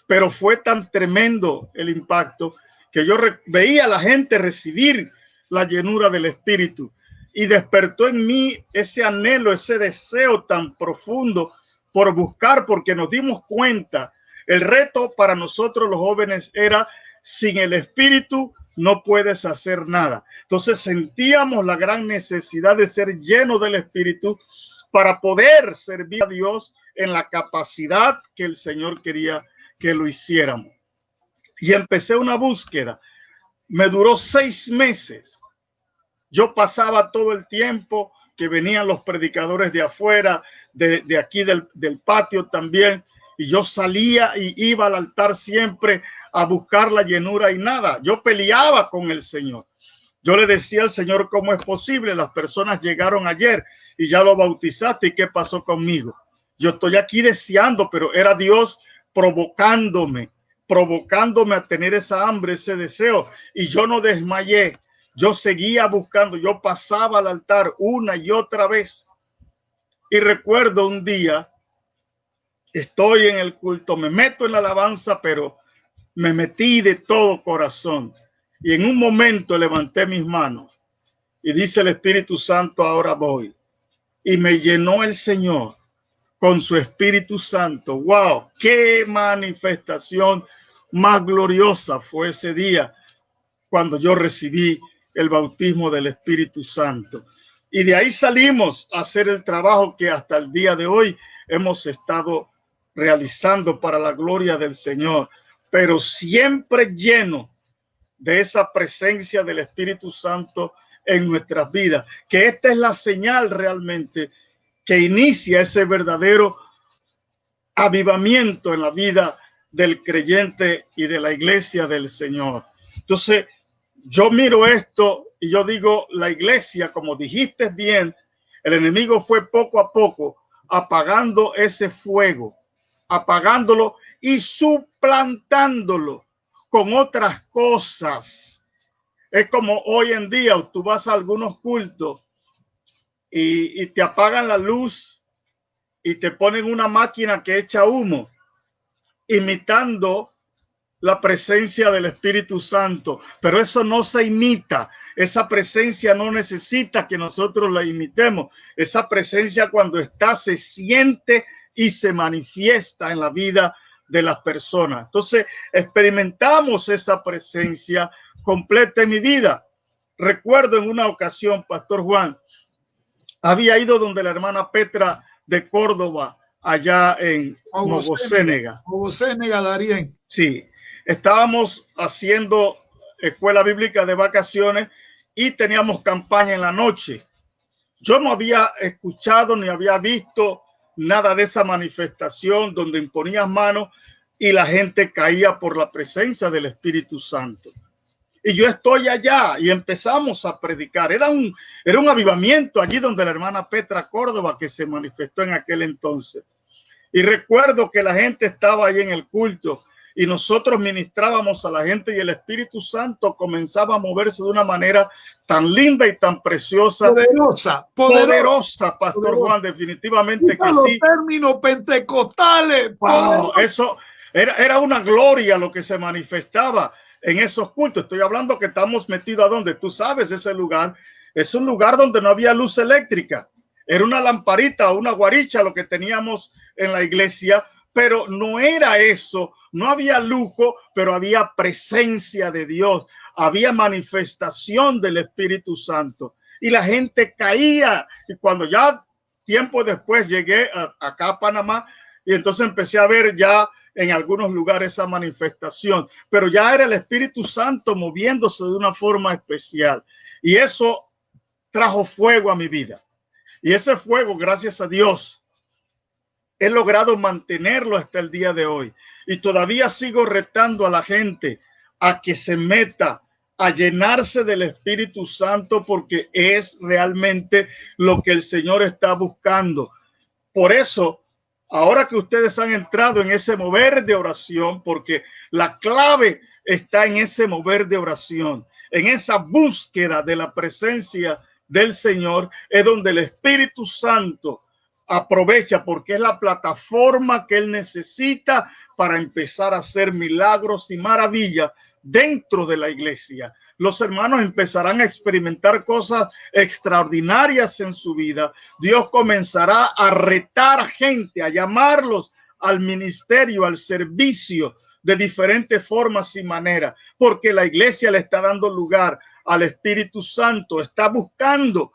Pero fue tan tremendo el impacto que yo veía a la gente recibir la llenura del Espíritu y despertó en mí ese anhelo, ese deseo tan profundo por buscar, porque nos dimos cuenta, el reto para nosotros los jóvenes era: sin el Espíritu no puedes hacer nada. Entonces sentíamos la gran necesidad de ser llenos del Espíritu para poder servir a Dios en la capacidad que el Señor quería que lo hiciéramos. Y empecé una búsqueda. Me duró 6 meses. Yo pasaba todo el tiempo que venían los predicadores de afuera, de aquí del patio también, y yo salía y iba al altar siempre a buscar la llenura y nada. Yo peleaba con el Señor. Yo le decía al Señor, ¿cómo es posible? Las personas llegaron ayer y ya lo bautizaste, ¿y qué pasó conmigo? Yo estoy aquí deseando, pero era Dios provocándome a tener esa hambre, ese deseo, y yo no desmayé. Yo seguía buscando, yo pasaba al altar una y otra vez. Y recuerdo un día, estoy en el culto, me meto en la alabanza, pero me metí de todo corazón. y en un momento levanté mis manos y dice el Espíritu Santo, ahora voy. Y me llenó el Señor con su Espíritu Santo. ¡Wow! ¡Qué manifestación más gloriosa fue ese día cuando yo recibí el bautismo del Espíritu Santo! Y de ahí salimos a hacer el trabajo que hasta el día de hoy hemos estado realizando para la gloria del Señor, pero siempre lleno de esa presencia del Espíritu Santo en nuestras vidas, que esta es la señal realmente que inicia ese verdadero avivamiento en la vida del creyente y de la iglesia del Señor. Entonces, yo miro esto y yo digo, la iglesia, como dijiste bien, el enemigo fue poco a poco apagando ese fuego, apagándolo y suplantándolo con otras cosas. Es como hoy en día, tú vas a algunos cultos y te apagan la luz y te ponen una máquina que echa humo, imitando la presencia del Espíritu Santo. Pero eso no se imita. Esa presencia no necesita que nosotros la imitemos. Esa presencia, cuando está, se siente y se manifiesta en la vida de las personas. Entonces, experimentamos esa presencia completa en mi vida. Recuerdo en una ocasión, Pastor Juan, había ido donde la hermana Petra de Córdoba, allá en Mogocénega. Mogocénega, Darién. Sí, estábamos haciendo escuela bíblica de vacaciones y teníamos campaña en la noche. Yo no había escuchado ni había visto nada de esa manifestación donde imponías manos y la gente caía por la presencia del Espíritu Santo. Y yo estoy allá y empezamos a predicar. Era un avivamiento allí donde la hermana Petra Córdoba, que se manifestó en aquel entonces. Y recuerdo que la gente estaba ahí en el culto y nosotros ministrábamos a la gente y el Espíritu Santo comenzaba a moverse de una manera tan linda y tan preciosa. Poderosa, Pastor Juan, definitivamente que sí. Los términos pentecostales. Wow, eso era una gloria lo que se manifestaba en esos cultos. Estoy hablando que estamos metidos a donde tú sabes, ese lugar es un lugar donde no había luz eléctrica. Era una lamparita o una guaricha lo que teníamos en la iglesia, pero no era eso. No había lujo, pero había presencia de Dios. Había manifestación del Espíritu Santo. Y la gente caía. Y cuando ya tiempo después llegué acá a Panamá, y entonces empecé a ver ya en algunos lugares esa manifestación, pero ya era el Espíritu Santo moviéndose de una forma especial. Y eso trajo fuego a mi vida. Y ese fuego, gracias a Dios, he logrado mantenerlo hasta el día de hoy. Y todavía sigo retando a la gente a que se meta a llenarse del Espíritu Santo, porque es realmente lo que el Señor está buscando. Por eso, ahora que ustedes han entrado en ese mover de oración, porque la clave está en ese mover de oración, en esa búsqueda de la presencia del Señor, es donde el Espíritu Santo aprovecha, porque es la plataforma que Él necesita para empezar a hacer milagros y maravillas dentro de la iglesia. Los hermanos empezarán a experimentar cosas extraordinarias en su vida. Dios comenzará a retar a gente, a llamarlos al ministerio, al servicio de diferentes formas y maneras, porque la iglesia le está dando lugar al Espíritu Santo, está buscando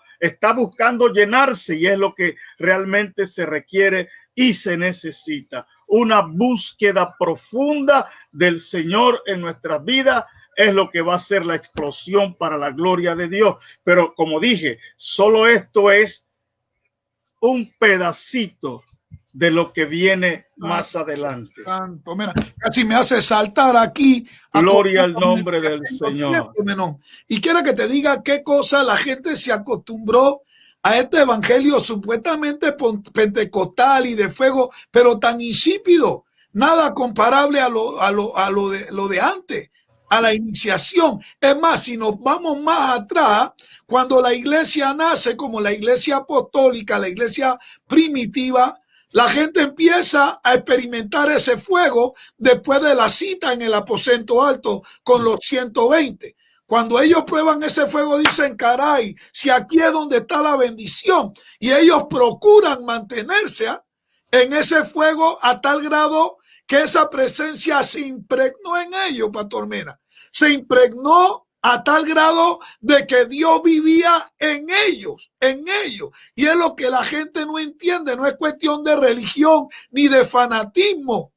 llenarse, y es lo que realmente se requiere y se necesita. Una búsqueda profunda del Señor en nuestras vidas es lo que va a ser la explosión para la gloria de Dios. Pero como dije, solo esto es un pedacito de lo que viene más adelante. Santo, mira, casi me hace saltar aquí. Gloria al nombre del Señor. Y quiero que te diga qué cosa la gente se acostumbró a este evangelio supuestamente pentecostal y de fuego, pero tan insípido, nada comparable a lo de antes, a la iniciación. Es más, si nos vamos más atrás, cuando la iglesia nace como la iglesia apostólica, la iglesia primitiva, la gente empieza a experimentar ese fuego después de la cita en el aposento alto con los 120. Cuando ellos prueban ese fuego, dicen, caray, si aquí es donde está la bendición. Y ellos procuran mantenerse en ese fuego a tal grado que esa presencia se impregnó en ellos, Pastor Mena. Se impregnó a tal grado de que Dios vivía en ellos, en ellos. Y es lo que la gente no entiende. No es cuestión de religión ni de fanatismo.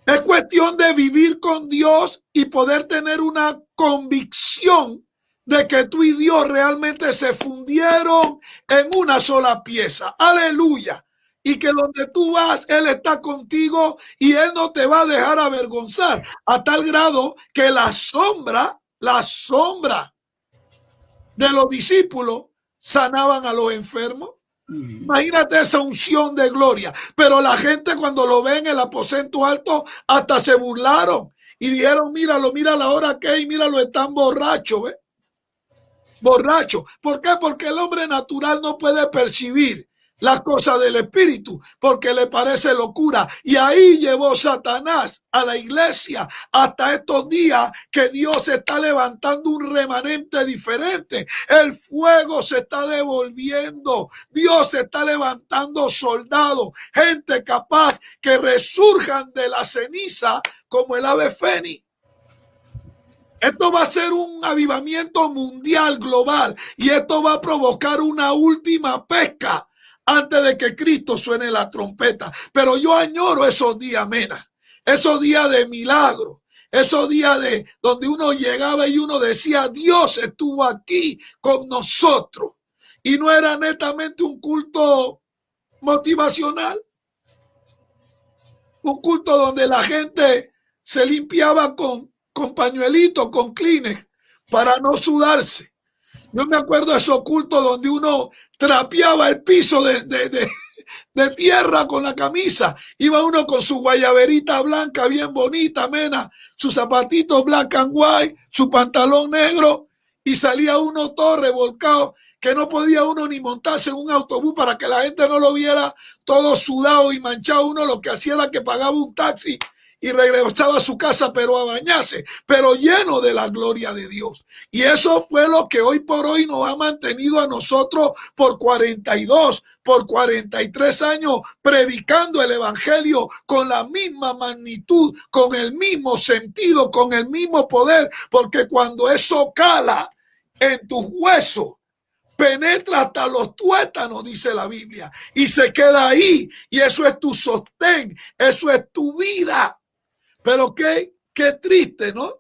Es cuestión de vivir con Dios y poder tener una convicción de que tú y Dios realmente se fundieron en una sola pieza. Aleluya. Y que donde tú vas, Él está contigo y Él no te va a dejar avergonzar, a tal grado que la sombra de los discípulos sanaban a los enfermos. Imagínate esa unción de gloria. Pero la gente, cuando lo ven en el aposento alto, hasta se burlaron y dijeron, míralo, mira la hora que hay, míralo, están borrachos, ¿ves? Borracho. ¿Por qué? Porque el hombre natural no puede percibir las cosas del espíritu porque le parece locura. Y ahí llevó Satanás a la iglesia hasta estos días que Dios está levantando un remanente diferente. El fuego se está devolviendo. Dios está levantando soldados, gente capaz que resurjan de la ceniza como el ave fénix. Esto va a ser un avivamiento mundial, global, y esto va a provocar una última pesca antes de que Cristo suene la trompeta. Pero yo añoro esos días, Mena, esos días de milagro, esos días de donde uno llegaba y uno decía, Dios estuvo aquí con nosotros. Y no era netamente un culto motivacional, un culto donde la gente se limpiaba con pañuelitos, con Kleenex, para no sudarse. Yo me acuerdo de esos cultos donde uno trapeaba el piso de tierra con la camisa. Iba uno con su guayaberita blanca bien bonita, Mena, sus zapatitos black and white, su pantalón negro, y salía uno todo revolcado, que no podía uno ni montarse en un autobús para que la gente no lo viera todo sudado y manchado. Uno lo que hacía era que pagaba un taxi y regresaba a su casa, pero a bañarse, pero lleno de la gloria de Dios. Y eso fue lo que hoy por hoy nos ha mantenido a nosotros por 42, por 43 años, predicando el evangelio con la misma magnitud, con el mismo sentido, con el mismo poder, porque cuando eso cala en tus huesos, penetra hasta los tuétanos, dice la Biblia, y se queda ahí, y eso es tu sostén, eso es tu vida. Pero qué triste, ¿no?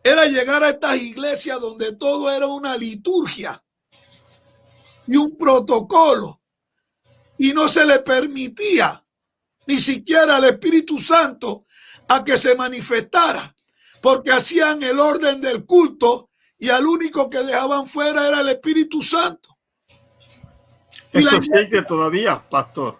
Era llegar a estas iglesias donde todo era una liturgia y un protocolo, y no se le permitía ni siquiera al Espíritu Santo a que se manifestara, porque hacían el orden del culto y al único que dejaban fuera era el Espíritu Santo. Eso existe todavía, pastor.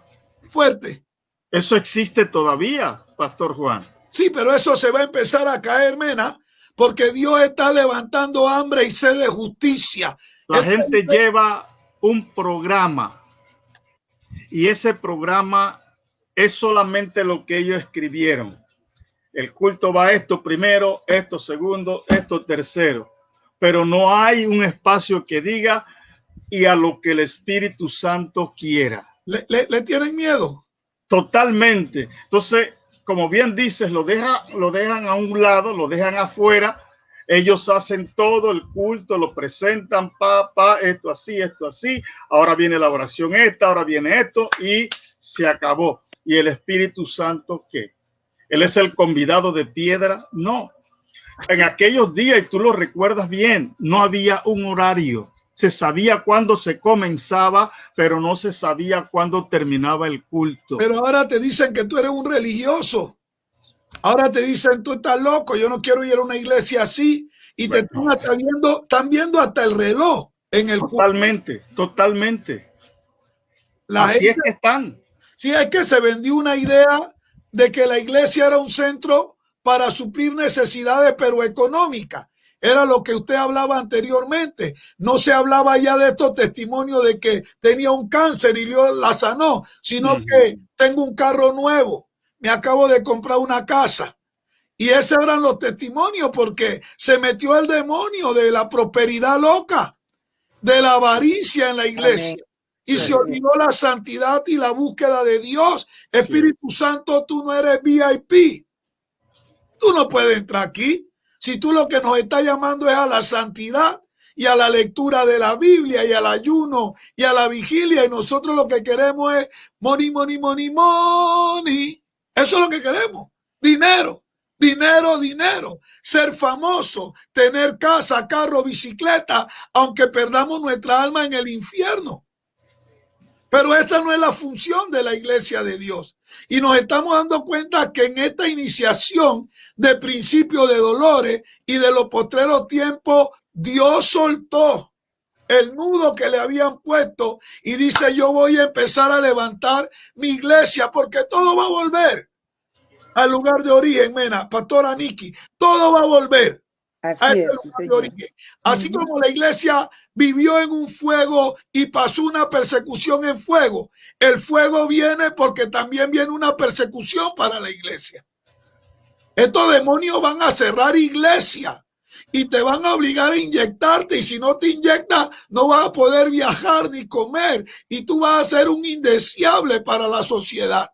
Fuerte. Eso existe todavía, Pastor Juan. Sí, pero eso se va a empezar a caer, Mena, porque Dios está levantando hambre y sed de justicia. La gente lleva un programa y ese programa es solamente lo que ellos escribieron. El culto va esto primero, esto segundo, esto tercero, pero no hay un espacio que diga y a lo que el Espíritu Santo quiera. ¿Le tienen miedo? Totalmente. Entonces, como bien dices, lo dejan a un lado, lo dejan afuera. Ellos hacen todo el culto, lo presentan, esto así. Ahora viene la oración esta, ahora viene esto y se acabó. ¿Y el Espíritu Santo qué? ¿Él es el convidado de piedra? No. En aquellos días, y tú lo recuerdas bien, no había un horario. Se sabía cuándo se comenzaba, pero no se sabía cuándo terminaba el culto. Pero ahora te dicen que tú eres un religioso. Ahora te dicen, tú estás loco, yo no quiero ir a una iglesia así. Y te están viendo hasta el reloj en el Totalmente, culto. Totalmente. Así es que están. Sí, es que se vendió una idea de que la iglesia era un centro para suplir necesidades, pero económicas. Era lo que usted hablaba anteriormente. No se hablaba ya de estos testimonios de que tenía un cáncer y Dios la sanó, sino que tengo un carro nuevo, me acabo de comprar una casa Y esos eran los testimonios, porque se metió el demonio de la prosperidad loca, de la avaricia en la iglesia. Amén. Y se olvidó la santidad y la búsqueda de Dios. Espíritu Santo, tú no eres VIP. Tú no puedes entrar aquí. Si tú lo que nos está llamando es a la santidad y a la lectura de la Biblia y al ayuno y a la vigilia, y nosotros lo que queremos es money, money, money, money. Eso es lo que queremos. Dinero, dinero, dinero. Ser famoso, tener casa, carro, bicicleta, aunque perdamos nuestra alma en el infierno. Pero esta no es la función de la iglesia de Dios. Y nos estamos dando cuenta que en esta iniciación de principio de dolores y de los postreros tiempos, Dios soltó el nudo que le habían puesto y dice: yo voy a empezar a levantar mi iglesia, porque todo va a volver al lugar de origen. Mena, pastora Nikki, todo va a volver a ese lugar de origen. Así como la iglesia vivió en un fuego y pasó una persecución en fuego, el fuego viene porque también viene una persecución para la iglesia. Estos demonios van a cerrar iglesia y te van a obligar a inyectarte, y si no te inyectas no vas a poder viajar ni comer, y tú vas a ser un indeseable para la sociedad.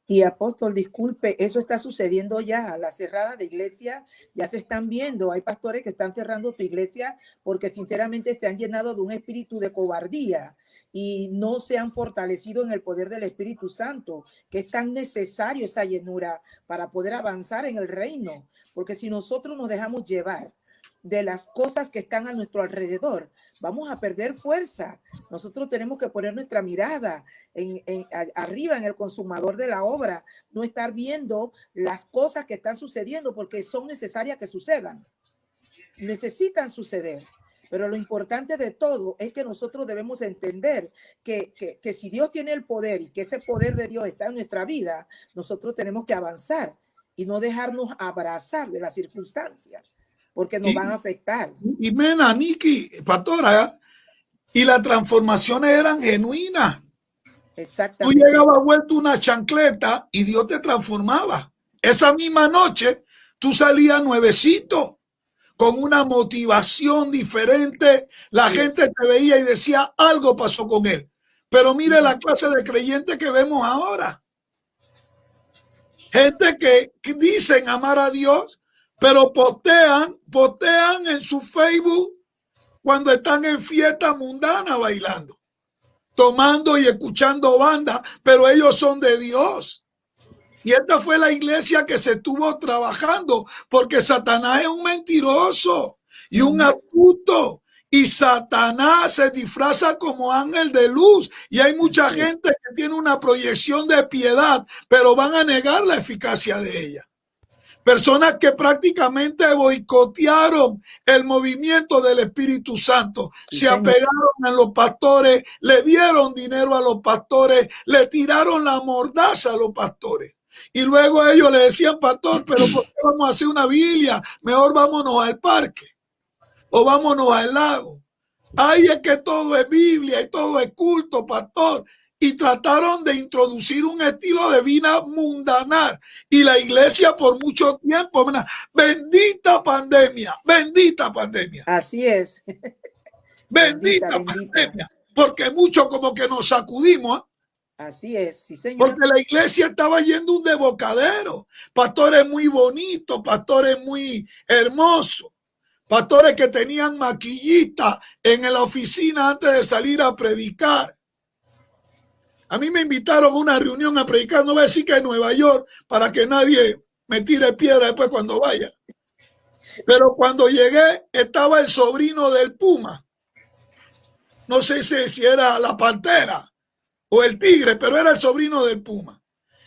Y apóstol, disculpe, eso está sucediendo ya. La cerrada de iglesia ya se están viendo. Hay pastores que están cerrando su iglesia porque sinceramente se han llenado de un espíritu de cobardía y no se han fortalecido en el poder del Espíritu Santo, que es tan necesario esa llenura para poder avanzar en el reino. Porque si nosotros nos dejamos llevar de las cosas que están a nuestro alrededor, vamos a perder fuerza. Nosotros tenemos que poner nuestra mirada arriba en el consumador de la obra, no estar viendo las cosas que están sucediendo porque son necesarias que sucedan. Necesitan suceder. Pero lo importante de todo es que nosotros debemos entender que si Dios tiene el poder y que ese poder de Dios está en nuestra vida, nosotros tenemos que avanzar y no dejarnos abrazar de las circunstancias, porque nos van a afectar. Y Mena, Nikki, pastora, y las transformaciones eran genuinas. Exactamente. Tú llegabas vuelto una chancleta y Dios te transformaba. Esa misma noche tú salías nuevecito, con una motivación diferente. La gente te veía y decía: algo pasó con él. Pero mire la clase de creyentes que vemos ahora. Gente que dicen amar a Dios, pero postean en su Facebook cuando están en fiesta mundana bailando, tomando y escuchando banda, pero ellos son de Dios. Y esta fue la iglesia que se estuvo trabajando, porque Satanás es un mentiroso y un astuto, y Satanás se disfraza como ángel de luz, y hay mucha gente que tiene una proyección de piedad, pero van a negar la eficacia de ella. Personas que prácticamente boicotearon el movimiento del Espíritu Santo, se apegaron a los pastores, le dieron dinero a los pastores, le tiraron la mordaza a los pastores. Y luego ellos le decían: pastor, pero ¿por qué vamos a hacer una vigilia? Mejor vámonos al parque o vámonos al lago. Ay, es que todo es Biblia y todo es culto, pastor. Y trataron de introducir un estilo de vida mundanar. Y la iglesia por mucho tiempo, bendita pandemia, bendita pandemia. Así es. Bendita pandemia. Porque mucho como que nos sacudimos. Así es, sí, señor. Porque la iglesia estaba yendo un desbocadero. Pastores muy bonitos, pastores muy hermosos, pastores que tenían maquillista en la oficina antes de salir a predicar. A mí me invitaron a una reunión a predicar, no voy a decir que en Nueva York, para que nadie me tire piedra después cuando vaya. Pero cuando llegué estaba el sobrino del Puma. No sé si era la Pantera o el Tigre, pero era el sobrino del Puma.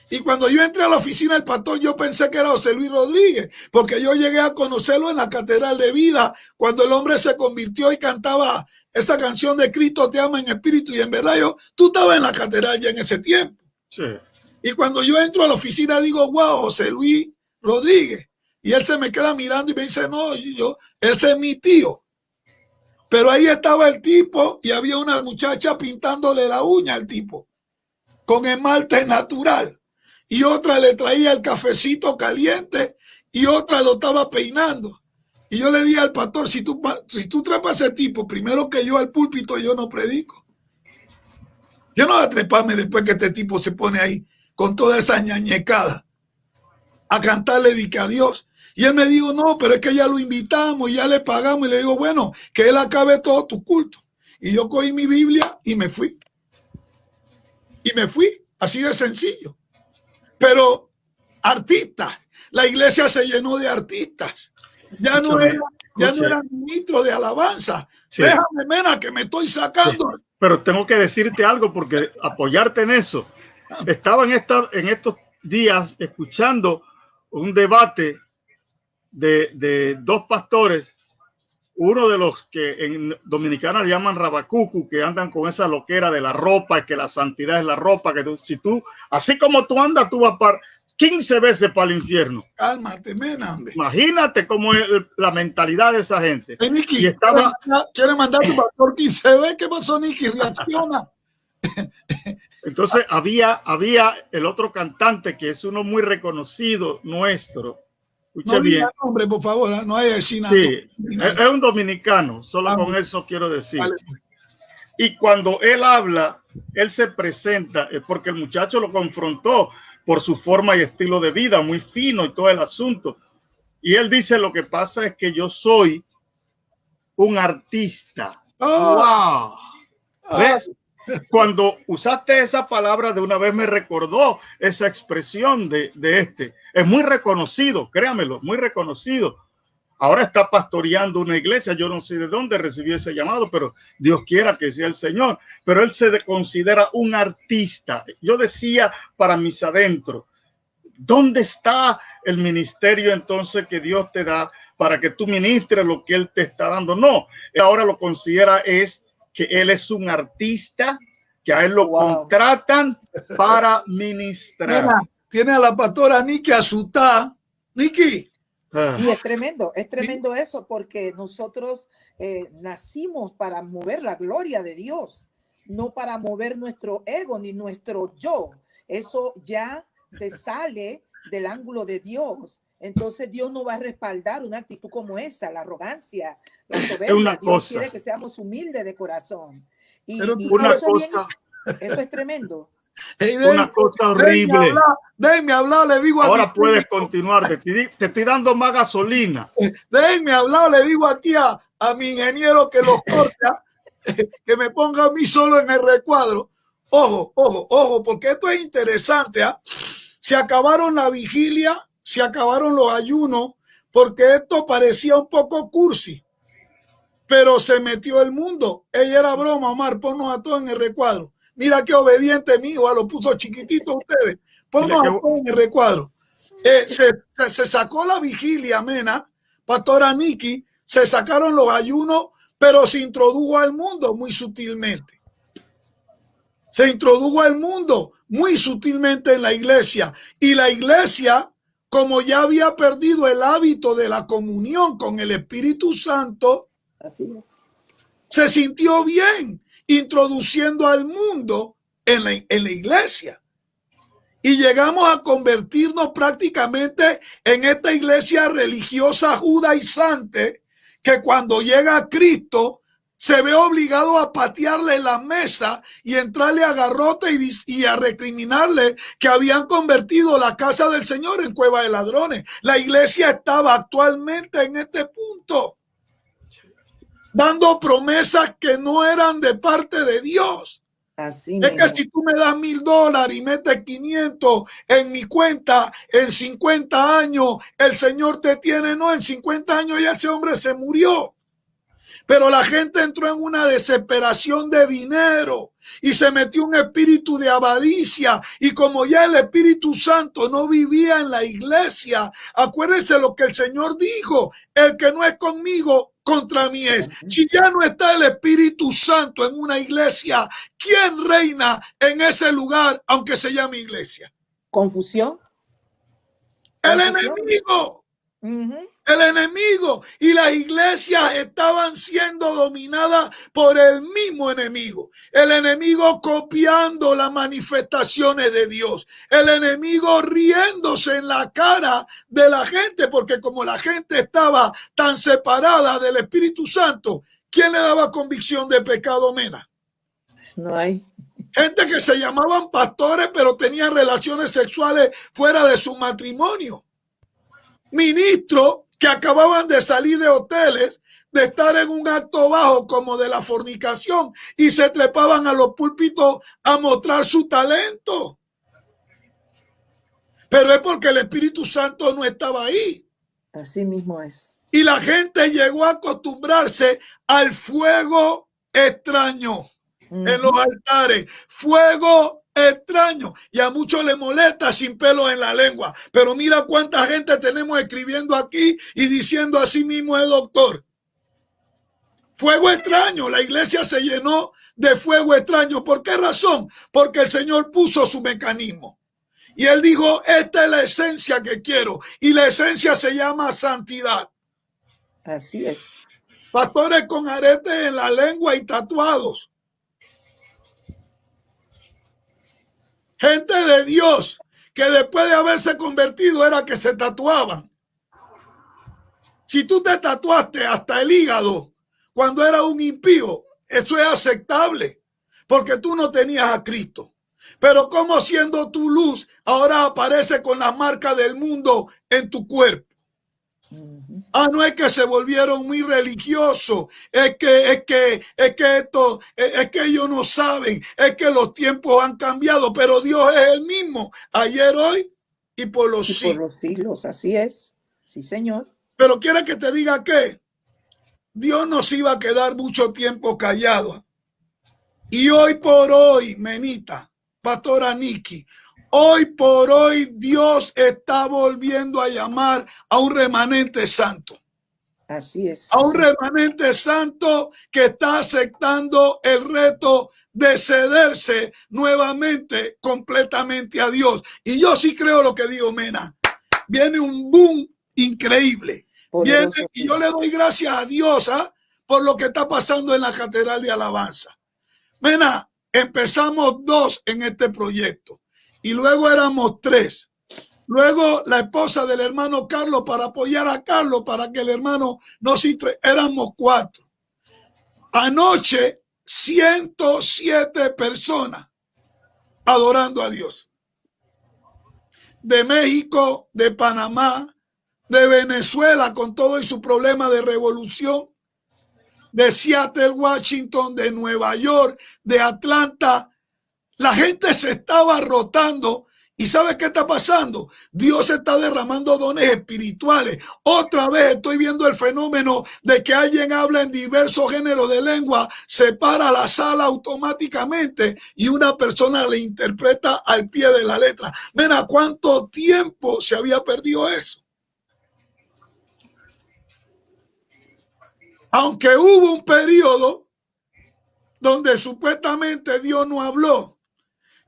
Y cuando yo entré a la oficina del pastor, yo pensé que era José Luis Rodríguez, porque yo llegué a conocerlo en la Catedral de Vida, cuando el hombre se convirtió y cantaba esa canción de Cristo te ama en espíritu y en verdad. Tú estabas en la catedral ya en ese tiempo. Sí. Y cuando yo entro a la oficina digo: wow, José Luis Rodríguez. Y él se me queda mirando y me dice: no, ese es mi tío. Pero ahí estaba el tipo y había una muchacha pintándole la uña al tipo con esmalte natural. Y otra le traía el cafecito caliente y otra lo estaba peinando. Y yo le dije al pastor, si tú trepas a ese tipo, primero que yo al púlpito, yo no predico. Yo no voy a treparme después que este tipo se pone ahí con toda esa ñañecada a cantarle de que a Dios. Y él me dijo, no, pero es que ya lo invitamos, ya le pagamos. Y le digo, bueno, que él acabe todo tu culto. Y yo cogí mi Biblia y me fui. Y me fui, así de sencillo. Pero artistas, la iglesia se llenó de artistas. Ya no era ministro de alabanza. Sí. Déjame, Mena, que me estoy sacando. Sí. Pero tengo que decirte algo porque apoyarte en eso. Estaba en estos días escuchando un debate de dos pastores, uno de los que en Dominicana le llaman rabacucu, que andan con esa loquera de la ropa, que la santidad es la ropa, que si tú, así como tú andas, tú vas para 15 veces para el infierno. Cálmate, Mena. Imagínate cómo es la mentalidad de esa gente. Hey, Nicky, y estaba... quiere mandar tu pastor 15 veces. ¿Qué pasó, Nicky? Reacciona. Entonces había el otro cantante que es uno muy reconocido nuestro. Escuche no bien. Nombre, por favor, no hay sí, es un dominicano, solo con eso quiero decir. Vale. Y cuando él habla, él se presenta, es porque el muchacho lo confrontó por su forma y estilo de vida, muy fino y todo el asunto. Y él dice, lo que pasa es que yo soy un artista. ¡Wow! ¿Ves? Cuando usaste esa palabra de una vez me recordó esa expresión de este. Es muy reconocido, créamelo, muy reconocido. Ahora está pastoreando una iglesia. Yo no sé de dónde recibió ese llamado, pero Dios quiera que sea el Señor. Pero él se considera un artista. Yo decía para mis adentros, ¿dónde está el ministerio entonces que Dios te da para que tú ministres lo que Él te está dando? No, él ahora lo considera es que él es un artista, que a él lo contratan para ministrar. Mira, tiene a la pastora Nicky asustada. Nicky. Y es tremendo eso, porque nosotros nacimos para mover la gloria de Dios, no para mover nuestro ego ni nuestro yo. Eso ya se sale del ángulo de Dios. Entonces Dios no va a respaldar una actitud como esa, la arrogancia, la soberbia. Dios quiere que seamos humildes de corazón. Y eso es tremendo. Hey, una cosa horrible. Déjenme hablar, le digo ahora puedes continuar, te estoy dando más gasolina. Déjenme hablar, le digo aquí a mi ingeniero que los corta, que me ponga a mí solo en el recuadro. Ojo, porque esto es interesante. Se acabaron la vigilia, se acabaron los ayunos, porque esto parecía un poco cursi, pero se metió el mundo. Ella era broma, Omar, ponnos a todos en el recuadro. Mira qué obediente mío, lo puso chiquitito ustedes. Ponnos a todos en el recuadro. Se sacó la vigilia, Mena, pastora Nicky, se sacaron los ayunos, pero se introdujo al mundo muy sutilmente. Se introdujo al mundo muy sutilmente en la iglesia. Y la iglesia, como ya había perdido el hábito de la comunión con el Espíritu Santo, se sintió bien introduciendo al mundo en la iglesia. Y llegamos a convertirnos prácticamente en esta iglesia religiosa judaizante que cuando llega a Cristo se ve obligado a patearle la mesa y entrarle a garrote y a recriminarle que habían convertido la casa del Señor en cueva de ladrones. La iglesia estaba actualmente en este punto, dando promesas que no eran de parte de Dios. Así es que si tú me das $1,000 y metes 500 en mi cuenta, en 50 años el Señor te tiene. No, en 50 años ya ese hombre se murió. Pero la gente entró en una desesperación de dinero y se metió un espíritu de avaricia. Y como ya el Espíritu Santo no vivía en la iglesia, acuérdense lo que el Señor dijo: el que no es conmigo, contra mí es. Si ya no está el Espíritu Santo en una iglesia, ¿quién reina en ese lugar, aunque se llame iglesia? Confusión. El enemigo. El enemigo y las iglesias estaban siendo dominadas por el mismo enemigo. El enemigo copiando las manifestaciones de Dios. El enemigo riéndose en la cara de la gente, porque como la gente estaba tan separada del Espíritu Santo, ¿quién le daba convicción de pecado, Mena? No hay. Gente que se llamaban pastores, pero tenían relaciones sexuales fuera de su matrimonio. Ministros que acababan de salir de hoteles, de estar en un acto bajo como de la fornicación, y se trepaban a los púlpitos a mostrar su talento. Pero es porque el Espíritu Santo no estaba ahí. Así mismo es. Y la gente llegó a acostumbrarse al fuego extraño en los altares. Fuego extraño, y a muchos les molesta sin pelo en la lengua, pero mira cuánta gente tenemos escribiendo aquí y diciendo así mismo el doctor. Fuego extraño, la iglesia se llenó de fuego extraño. ¿Por qué razón? Porque el Señor puso su mecanismo y él dijo, esta es la esencia que quiero, y la esencia se llama santidad. Así es. Pastores con aretes en la lengua y tatuados. Gente de Dios que después de haberse convertido era que se tatuaban. Si tú te tatuaste hasta el hígado cuando era un impío, eso es aceptable porque tú no tenías a Cristo. Pero como siendo tu luz, ahora aparece con las marcas del mundo en tu cuerpo. No es que se volvieron muy religiosos, es que ellos no saben, es que los tiempos han cambiado, pero Dios es el mismo, ayer, hoy y por los siglos. Así es, sí, Señor. Pero quiere que te diga que Dios nos iba a quedar mucho tiempo callado. Y hoy por hoy, Menita, Pastora Nikki, hoy por hoy Dios está volviendo a llamar a un remanente santo. Así es. A un remanente santo que está aceptando el reto de cederse nuevamente completamente a Dios. Y yo sí creo lo que digo, Mena. Viene un boom increíble. Viene, y yo le doy gracias a Dios por lo que está pasando en la Catedral de Alabanza. Mena, empezamos 2 en este proyecto y luego éramos 3. Luego la esposa del hermano Carlos para apoyar a Carlos para que el hermano no se éramos 4. Anoche 107 personas adorando a Dios. De México, de Panamá, de Venezuela con todo y su problema de revolución, de Seattle, Washington, de Nueva York, de Atlanta. La gente se estaba rotando. ¿Y sabes qué está pasando? Dios está derramando dones espirituales. Otra vez estoy viendo el fenómeno de que alguien habla en diversos géneros de lengua, se para la sala automáticamente y una persona le interpreta al pie de la letra. Mira cuánto tiempo se había perdido eso. Aunque hubo un periodo donde supuestamente Dios no habló,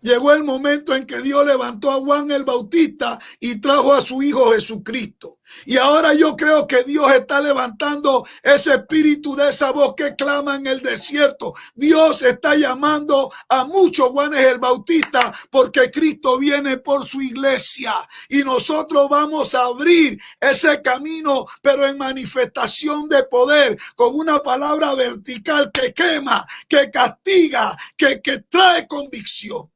llegó el momento en que Dios levantó a Juan el Bautista y trajo a su hijo Jesucristo. Y ahora yo creo que Dios está levantando ese espíritu de esa voz que clama en el desierto. Dios está llamando a muchos Juanes el Bautista porque Cristo viene por su iglesia. Y nosotros vamos a abrir ese camino, pero en manifestación de poder, con una palabra vertical que quema, que castiga, que trae convicción.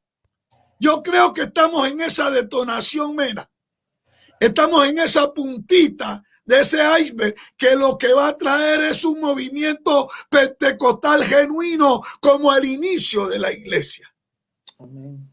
Yo creo que estamos en esa detonación, Mena. Estamos en esa puntita de ese iceberg que lo que va a traer es un movimiento pentecostal genuino como el inicio de la iglesia. Amén.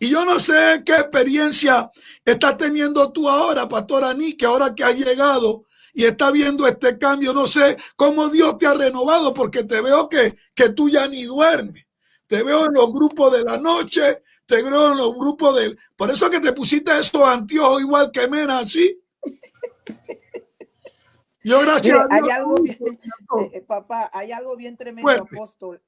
Y yo no sé qué experiencia estás teniendo tú ahora, Pastora Nikki, ahora que has llegado y estás viendo este cambio. No sé cómo Dios te ha renovado, porque te veo que tú ya ni duermes. Te veo en los grupos de la noche. Te creo en los grupos del... Por eso que te pusiste esos anteojos igual que Mena, ¿sí? Yo gracias a Dios. Hay algo bien, papá, hay algo bien tremendo, fuerte. Apóstol.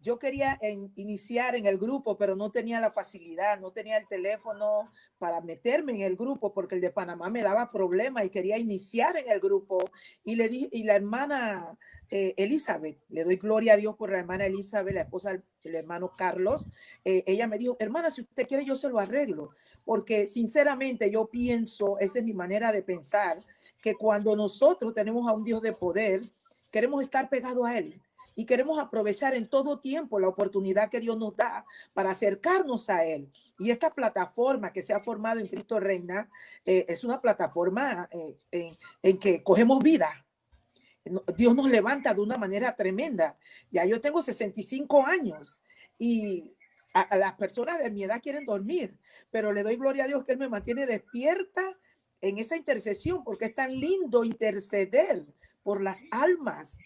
yo quería iniciar en el grupo, pero no tenía la facilidad, no tenía el teléfono para meterme en el grupo porque el de Panamá me daba problema y quería iniciar en el grupo. Y le dije, y la hermana Elizabeth, le doy gloria a Dios por la hermana Elizabeth, la esposa del hermano Carlos, ella me dijo, hermana, si usted quiere yo se lo arreglo, porque sinceramente yo pienso, esa es mi manera de pensar, que cuando nosotros tenemos a un Dios de poder, queremos estar pegados a él. Y queremos aprovechar en todo tiempo la oportunidad que Dios nos da para acercarnos a Él. Y esta plataforma que se ha formado en Cristo Reina es una plataforma en que cogemos vida. Dios nos levanta de una manera tremenda. Ya yo tengo 65 años y a las personas de mi edad quieren dormir, pero le doy gloria a Dios que Él me mantiene despierta en esa intercesión, porque es tan lindo interceder por las almas.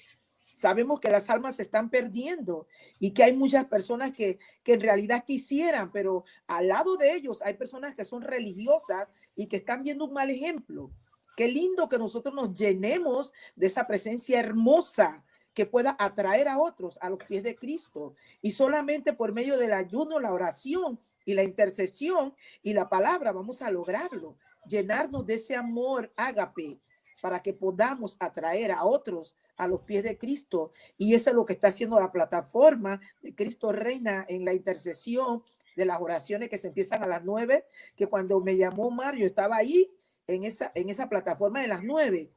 Sabemos que las almas se están perdiendo y que hay muchas personas que en realidad quisieran, pero al lado de ellos hay personas que son religiosas y que están viendo un mal ejemplo. Qué lindo que nosotros nos llenemos de esa presencia hermosa que pueda atraer a otros a los pies de Cristo. Y solamente por medio del ayuno, la oración y la intercesión y la palabra vamos a lograrlo. Llenarnos de ese amor ágape para que podamos atraer a otros a los pies de Cristo. Y eso es lo que está haciendo la plataforma de Cristo Reina en la intercesión de las oraciones que se empiezan a las 9, que cuando me llamó Mario estaba ahí en esa plataforma de las 9.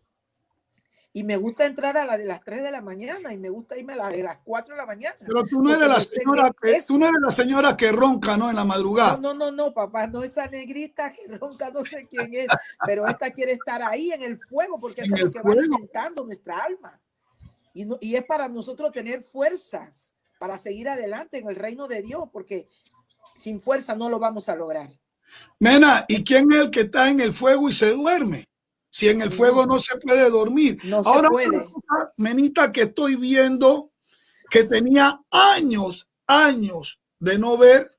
Y me gusta entrar a la de las 3 de la mañana y me gusta irme a la de las 4 de la mañana. Pero tú no eres la señora tú no eres la señora que ronca, ¿no? En la madrugada. No, papá, no, esa negrita que ronca, no sé quién es, pero esta quiere estar ahí en el fuego porque es lo que va alimentando nuestra alma. Y es para nosotros tener fuerzas para seguir adelante en el reino de Dios, porque sin fuerza no lo vamos a lograr. Nena, ¿y quién es el que está en el fuego y se duerme? Si en el fuego no se puede dormir. No Ahora, se puede. Menita, que estoy viendo que tenía años de no ver,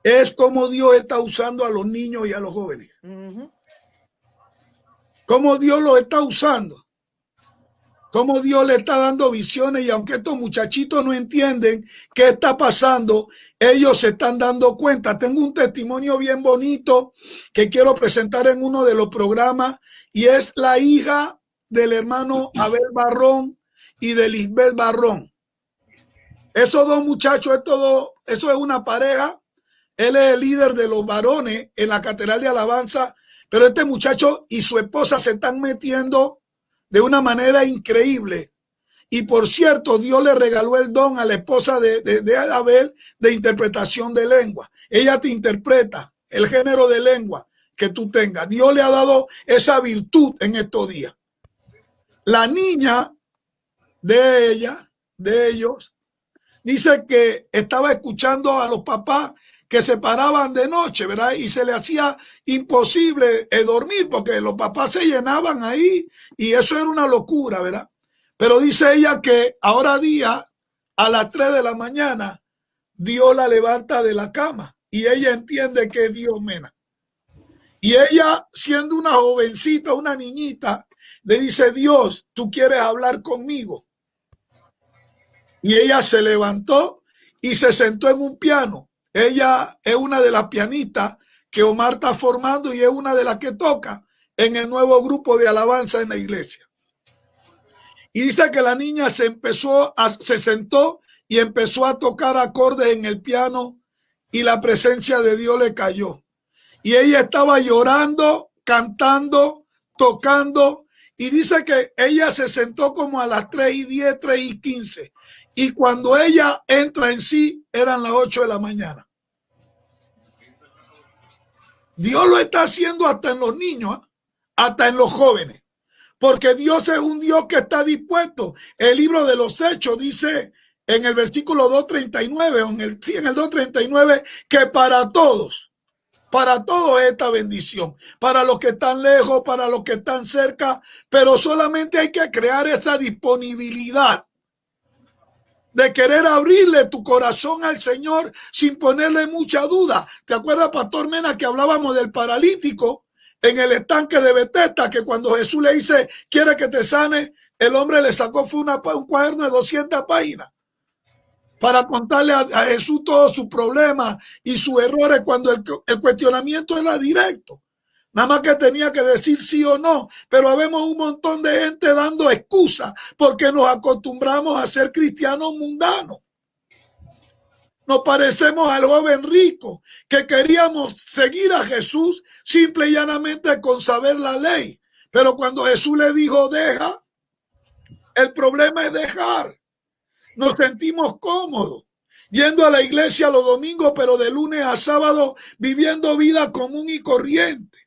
es como Dios está usando a los niños y a los jóvenes. Cómo Dios los está usando. Cómo Dios le está dando visiones, y aunque estos muchachitos no entienden qué está pasando, ellos se están dando cuenta. Tengo un testimonio bien bonito que quiero presentar en uno de los programas, y es la hija del hermano Abel Barrón y de Lisbeth Barrón. Esos dos muchachos, eso es una pareja. Él es el líder de los varones en la Catedral de Alabanza, pero este muchacho y su esposa se están metiendo de una manera increíble. Y por cierto, Dios le regaló el don a la esposa de Abel de interpretación de lengua. Ella te interpreta el género de lengua que tú tengas. Dios le ha dado esa virtud en estos días. La niña de ellos, dice que estaba escuchando a los papás que se paraban de noche, ¿verdad? Y se le hacía imposible dormir porque los papás se llenaban ahí y eso era una locura, ¿verdad? Pero dice ella que ahora día, a las 3 de la mañana, Dios la levanta de la cama y ella entiende que es Dios, mena. Y ella, siendo una jovencita, una niñita, le dice, Dios, ¿tú quieres hablar conmigo? Y ella se levantó y se sentó en un piano. Ella es una de las pianistas que Omar está formando y es una de las que toca en el nuevo grupo de alabanza en la iglesia. Y dice que la niña se sentó y empezó a tocar acordes en el piano y la presencia de Dios le cayó. Y ella estaba llorando, cantando, tocando, y dice que ella se sentó como a las 3:10, 3:15. Y cuando ella entra en sí, eran las 8 de la mañana. Dios lo está haciendo hasta en los niños, hasta en los jóvenes. Porque Dios es un Dios que está dispuesto. El libro de los Hechos dice en el versículo 2:39, en el 2:39, que para todos esta bendición, para los que están lejos, para los que están cerca, pero solamente hay que crear esa disponibilidad de querer abrirle tu corazón al Señor sin ponerle mucha duda. ¿Te acuerdas, Pastor Mena, que hablábamos del paralítico en el estanque de Betesda, que cuando Jesús le dice, quiere que te sane, el hombre le sacó fue un cuaderno de 200 páginas? para contarle a Jesús todos sus problemas y sus errores cuando el cuestionamiento era directo. Nada más que tenía que decir sí o no, pero habemos un montón de gente dando excusas porque nos acostumbramos a ser cristianos mundanos. Nos parecemos al joven rico que queríamos seguir a Jesús simple y llanamente con saber la ley. Pero cuando Jesús le dijo deja, el problema es dejar. Nos sentimos cómodos yendo a la iglesia los domingos, pero de lunes a sábado viviendo vida común y corriente.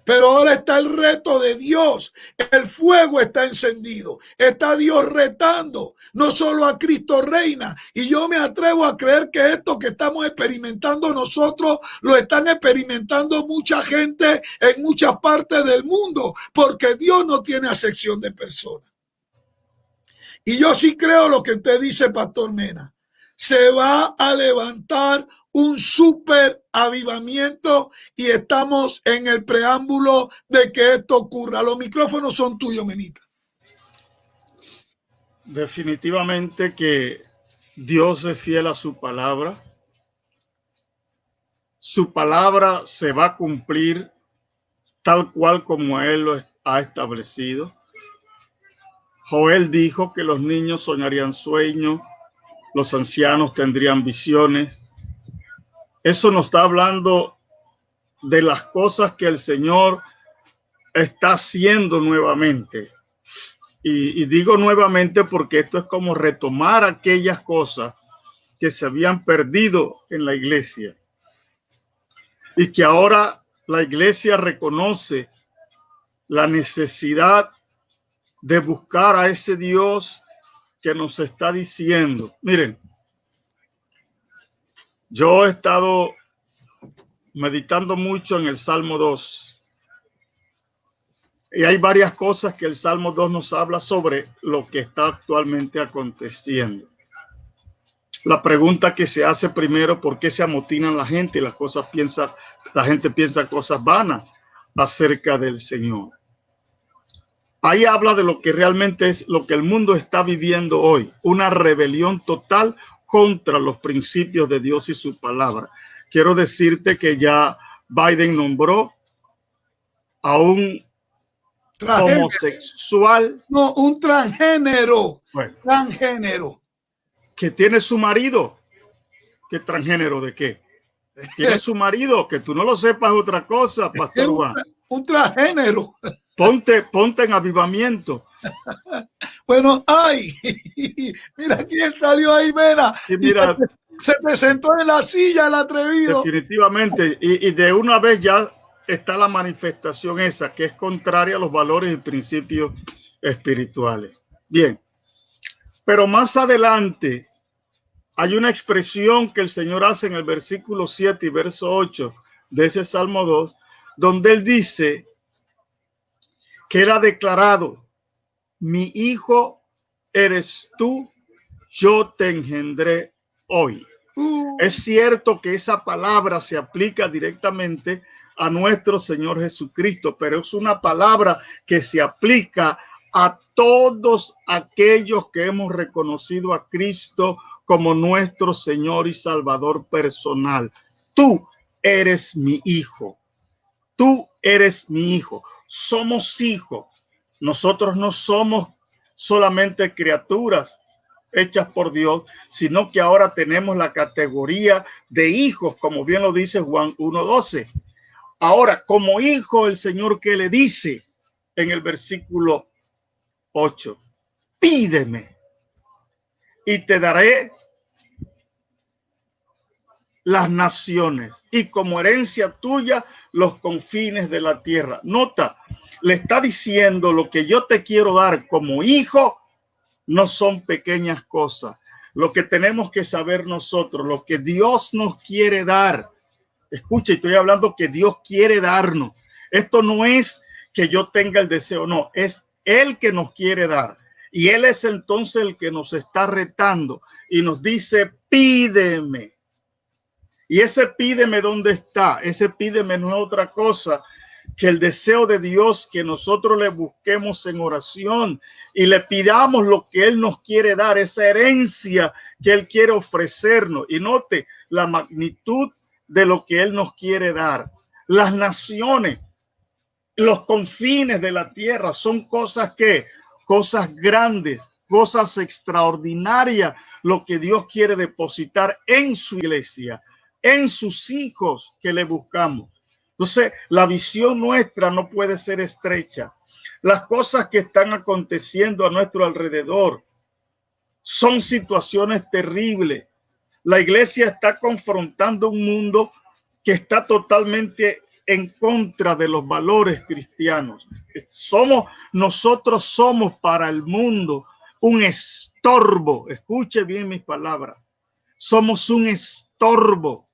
Pero ahora está el reto de Dios. El fuego está encendido. Está Dios retando, no solo a Cristo reina. Y yo me atrevo a creer que esto que estamos experimentando nosotros lo están experimentando mucha gente en muchas partes del mundo, porque Dios no tiene acepción de personas. Y yo sí creo lo que usted dice, Pastor Mena. Se va a levantar un súper avivamiento y estamos en el preámbulo de que esto ocurra. Los micrófonos son tuyos, Menita. Definitivamente que Dios es fiel a su palabra. Su palabra se va a cumplir tal cual como Él lo ha establecido. Joel dijo que los niños soñarían sueños, los ancianos tendrían visiones. Eso nos está hablando de las cosas que el Señor está haciendo nuevamente. Y digo nuevamente porque esto es como retomar aquellas cosas que se habían perdido en la iglesia. Y que ahora la iglesia reconoce la necesidad de buscar a ese Dios que nos está diciendo. Miren, yo he estado meditando mucho en el Salmo 2. Y hay varias cosas que el Salmo 2 nos habla sobre lo que está actualmente aconteciendo. La pregunta que se hace primero, ¿por qué se amotinan la gente? La gente piensa cosas vanas acerca del Señor. Ahí habla de lo que realmente es lo que el mundo está viviendo hoy. Una rebelión total contra los principios de Dios y su palabra. Quiero decirte que ya Biden nombró a un homosexual. No, un transgénero. Bueno, transgénero. Que tiene su marido. ¿Qué transgénero de qué? Tiene su marido, que tú no lo sepas otra cosa, Pastor Juan. Un transgénero. Ponte en avivamiento. Bueno, ay, mira quién salió ahí, Mena. Y mira, se te sentó en la silla el atrevido. Definitivamente, y de una vez ya está la manifestación esa, que es contraria a los valores y principios espirituales. Bien, pero más adelante hay una expresión que el Señor hace en el versículo 7 y verso 8 de ese Salmo 2, donde Él dice que Él ha declarado: mi hijo eres tú, yo te engendré hoy. Es cierto que esa palabra se aplica directamente a nuestro Señor Jesucristo, pero es una palabra que se aplica a todos aquellos que hemos reconocido a Cristo como nuestro Señor y Salvador personal. Tú eres mi hijo. Tú eres mi hijo. Somos hijos. Nosotros no somos solamente criaturas hechas por Dios, sino que ahora tenemos la categoría de hijos, como bien lo dice Juan 1:12. Ahora, como hijo, el Señor, ¿qué le dice en el versículo 8? Pídeme y te daré las naciones y como herencia tuya los confines de la tierra. Nota, le está diciendo: lo que yo te quiero dar como hijo no son pequeñas cosas. Lo que tenemos que saber nosotros, lo que Dios nos quiere dar. Escucha, estoy hablando que Dios quiere darnos. Esto no es que yo tenga el deseo, no, es Él que nos quiere dar. Y Él es entonces el que nos está retando y nos dice: pídeme. Y ese pídeme, ¿dónde está? Ese pídeme no es otra cosa que el deseo de Dios que nosotros le busquemos en oración y le pidamos lo que Él nos quiere dar, esa herencia que Él quiere ofrecernos. Y note la magnitud de lo que Él nos quiere dar. Las naciones, los confines de la tierra son cosas grandes, cosas extraordinarias, lo que Dios quiere depositar en su iglesia, en sus hijos que le buscamos. Entonces, la visión nuestra no puede ser estrecha. Las cosas que están aconteciendo a nuestro alrededor son situaciones terribles. La iglesia está confrontando un mundo que está totalmente en contra de los valores cristianos. Nosotros somos para el mundo un estorbo. Escuche bien mis palabras. Somos un estorbo.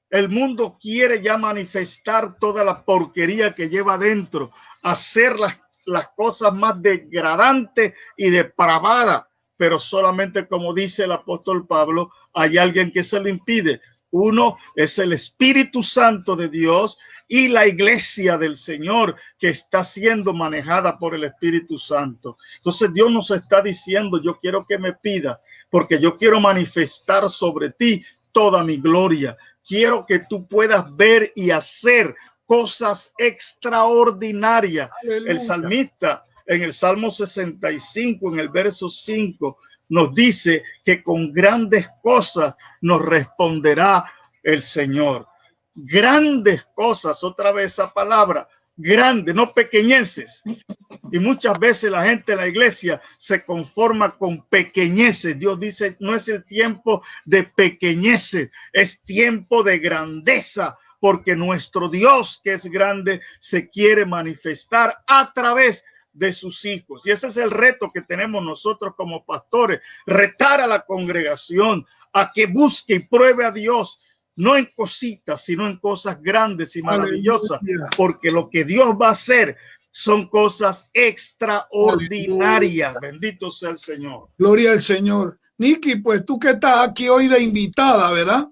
El mundo quiere ya manifestar toda la porquería que lleva adentro, hacer las cosas más degradantes y depravadas, pero solamente, como dice el apóstol Pablo, hay alguien que se lo impide. Uno es el Espíritu Santo de Dios y la iglesia del Señor, que está siendo manejada por el Espíritu Santo. Entonces Dios nos está diciendo: yo quiero que me pidas, porque yo quiero manifestar sobre ti toda mi gloria. Quiero que tú puedas ver y hacer cosas extraordinarias. Aleluya. El salmista en el Salmo 65, en el verso 5, nos dice que con grandes cosas nos responderá el Señor. Grandes cosas, otra vez esa palabra, grande, no pequeñeces. Y muchas veces la gente en la iglesia se conforma con pequeñeces. Dios dice: no es el tiempo de pequeñeces, es tiempo de grandeza, porque nuestro Dios, que es grande, se quiere manifestar a través de sus hijos. Y ese es el reto que tenemos nosotros como pastores: retar a la congregación a que busque y pruebe a Dios, no en cositas, sino en cosas grandes y maravillosas. Aleluya. Porque lo que Dios va a hacer son cosas extraordinarias. Aleluya. Bendito sea el Señor. Gloria al Señor. Nikki, pues tú que estás aquí hoy de invitada, ¿verdad?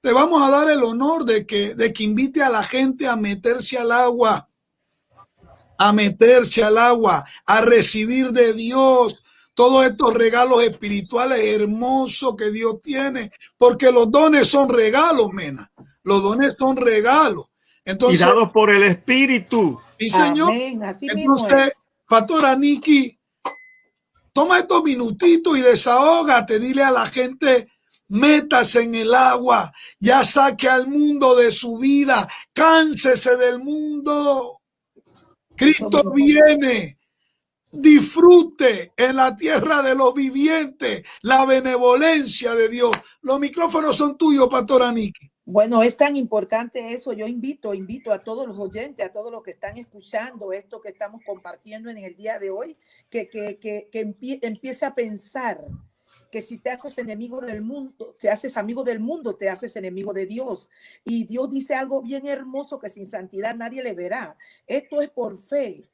Te vamos a dar el honor de que invite a la gente a meterse al agua, a recibir de Dios todos estos regalos espirituales hermosos que Dios tiene, porque los dones son regalos, mena. Los dones son regalos. Entonces, y dados por el Espíritu. Sí, señor. Amén, así mismo Entonces, es. pastora Nikki, toma estos minutitos y desahógate. Dile a la gente: métase en el agua, ya saque al mundo de su vida, cánsese del mundo. Cristo viene. Disfrute en la tierra de los vivientes la benevolencia de Dios. Los micrófonos son tuyos, pastora Nikki. Bueno, es tan importante eso. Yo invito a todos los oyentes, a todos los que están escuchando esto que estamos compartiendo en el día de hoy, que empiece a pensar que si te haces enemigo del mundo, te haces amigo del mundo, te haces enemigo de Dios. Y Dios dice algo bien hermoso, que sin santidad nadie le verá. Esto es por fe.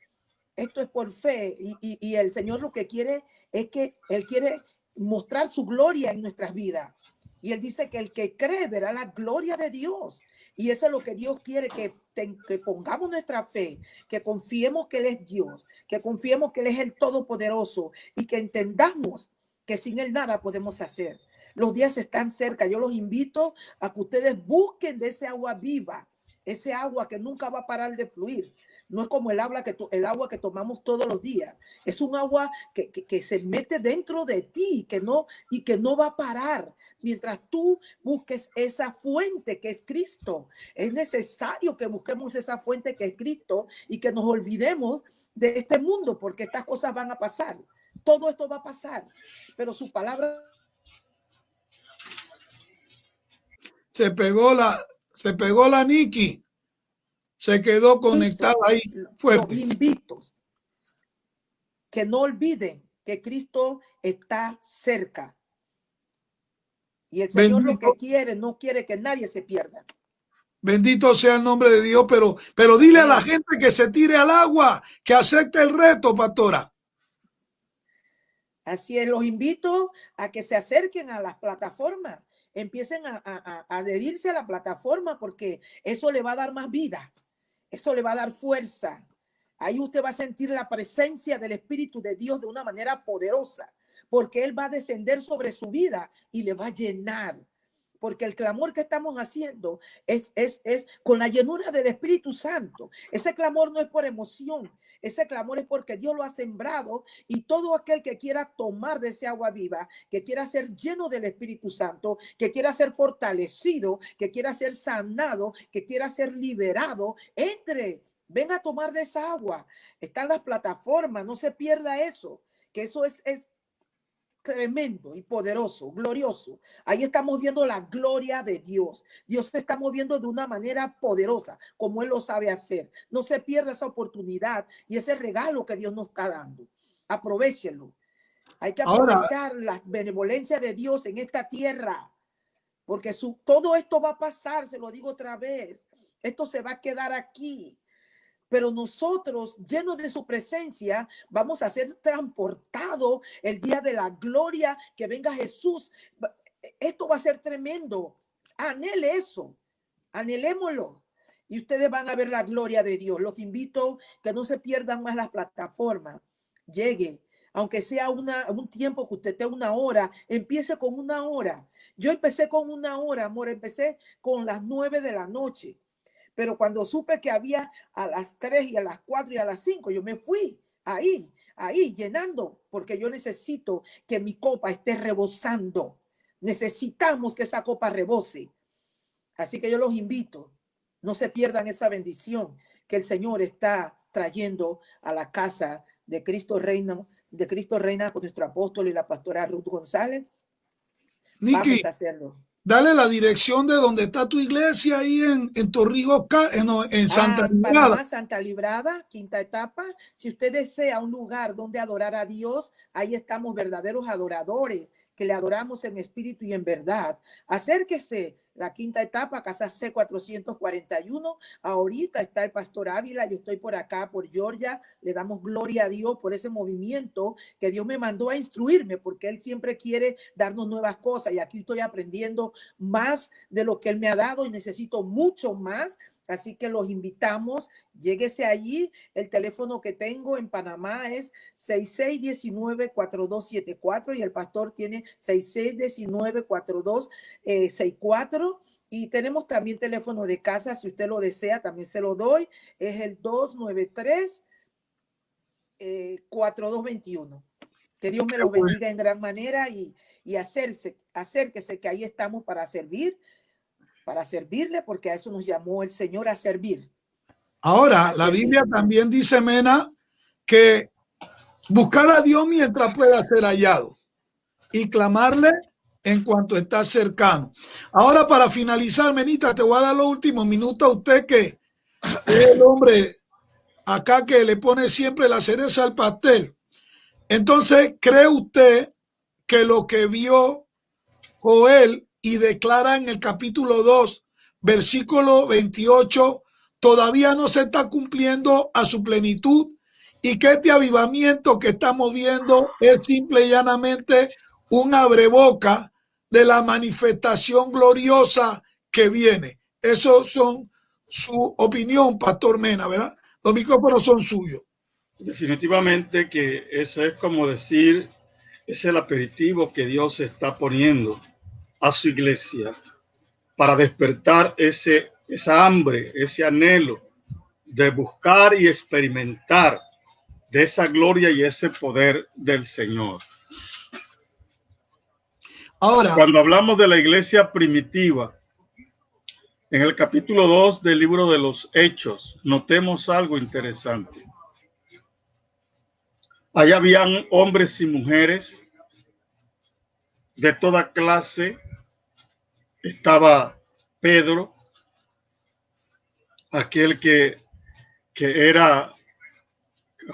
Esto es por fe. Y el Señor lo que quiere es que Él quiere mostrar su gloria en nuestras vidas. Y Él dice que el que cree verá la gloria de Dios. Y eso es lo que Dios quiere, que pongamos nuestra fe, que confiemos que Él es Dios, que confiemos que Él es el Todopoderoso y que entendamos que sin Él nada podemos hacer. Los días están cerca. Yo los invito a que ustedes busquen de ese agua viva, ese agua que nunca va a parar de fluir. No es como el agua que tomamos todos los días. Es un agua que se mete dentro de ti y que no va a parar mientras tú busques esa fuente que es Cristo. Es necesario que busquemos esa fuente que es Cristo y que nos olvidemos de este mundo, porque estas cosas van a pasar. Todo esto va a pasar, pero su palabra... Se pegó la Nikki. Se quedó conectada ahí fuerte. Los invito que no olviden que Cristo está cerca. Y el Señor lo que quiere, no quiere que nadie se pierda. Bendito sea el nombre de Dios, pero dile a la gente que se tire al agua, que acepte el reto, pastora. Así es, los invito a que se acerquen a las plataformas, empiecen a adherirse a la plataforma, porque eso le va a dar más vida. Eso le va a dar fuerza. Ahí usted va a sentir la presencia del Espíritu de Dios de una manera poderosa, porque Él va a descender sobre su vida y le va a llenar. Porque el clamor que estamos haciendo es con la llenura del Espíritu Santo. Ese clamor no es por emoción, ese clamor es porque Dios lo ha sembrado, y todo aquel que quiera tomar de ese agua viva, que quiera ser lleno del Espíritu Santo, que quiera ser fortalecido, que quiera ser sanado, que quiera ser liberado, entre, ven a tomar de esa agua. Están las plataformas, no se pierda eso, que eso es tremendo y poderoso, glorioso. Ahí estamos viendo la gloria de Dios. Dios se está moviendo de una manera poderosa, como Él lo sabe hacer. No se pierda esa oportunidad y ese regalo que Dios nos está dando. Aprovéchenlo. Hay que aprovechar la benevolencia de Dios en esta tierra, porque todo esto va a pasar, se lo digo otra vez. Esto se va a quedar aquí. Pero nosotros, llenos de su presencia, vamos a ser transportados el día de la gloria, que venga Jesús. Esto va a ser tremendo. Anhele eso, anhelémoslo. Y ustedes van a ver la gloria de Dios. Los invito a que no se pierdan más las plataformas. Llegue, aunque sea un tiempo que usted tenga 1 hora, empiece con 1 hora. Yo empecé con 1 hora, amor, empecé con las 9 de la noche. Pero cuando supe que había a las 3 y a las 4 y a las 5, yo me fui ahí llenando, porque yo necesito que mi copa esté rebosando. Necesitamos que esa copa rebose. Así que yo los invito, no se pierdan esa bendición que el Señor está trayendo a la casa de Cristo Reina con nuestro apóstol y la pastora Ruth González. Nikki, vamos a hacerlo. Dale la dirección de donde está tu iglesia ahí en Torrijos, en Santa Librada. Panamá, Santa Librada, quinta etapa. Si usted desea un lugar donde adorar a Dios, ahí estamos verdaderos adoradores, que le adoramos en espíritu y en verdad. Acérquese, la quinta etapa, casa C441. Ahorita está el pastor Ávila, yo estoy por acá, por Georgia. Le damos gloria a Dios por ese movimiento que Dios me mandó a instruirme, porque Él siempre quiere darnos nuevas cosas, y aquí estoy aprendiendo más de lo que Él me ha dado y necesito mucho más. Así que los invitamos, lléguese allí. El teléfono que tengo en Panamá es 6619-4274 y el pastor tiene 6619-4264. Y tenemos también teléfono de casa, si usted lo desea, también se lo doy. Es el 293-4221. Que Dios me los bendiga en gran manera y acérquese, que ahí estamos para servirle, porque a eso nos llamó el Señor, a servir. Ahora, la Biblia también dice, Mena, que buscar a Dios mientras pueda ser hallado y clamarle en cuanto está cercano. Ahora, para finalizar, Menita, te voy a dar los últimos minutos a usted, que es el hombre acá que le pone siempre la cereza al pastel. Entonces, ¿cree usted que lo que vio Joel y declara en el capítulo 2, versículo 28, todavía no se está cumpliendo a su plenitud, y que este avivamiento que estamos viendo es simple y llanamente un abreboca de la manifestación gloriosa que viene? Eso son su opinión, Pastor Mena, ¿verdad? Los micrófonos son suyos. Definitivamente que eso es como decir, es el aperitivo que Dios está poniendo a su iglesia para despertar esa hambre, ese anhelo de buscar y experimentar de esa gloria y ese poder del Señor. Ahora, cuando hablamos de la iglesia primitiva, en el capítulo 2 del libro de los Hechos, notemos algo interesante. Allá habían hombres y mujeres de toda clase. Estaba Pedro, aquel que era,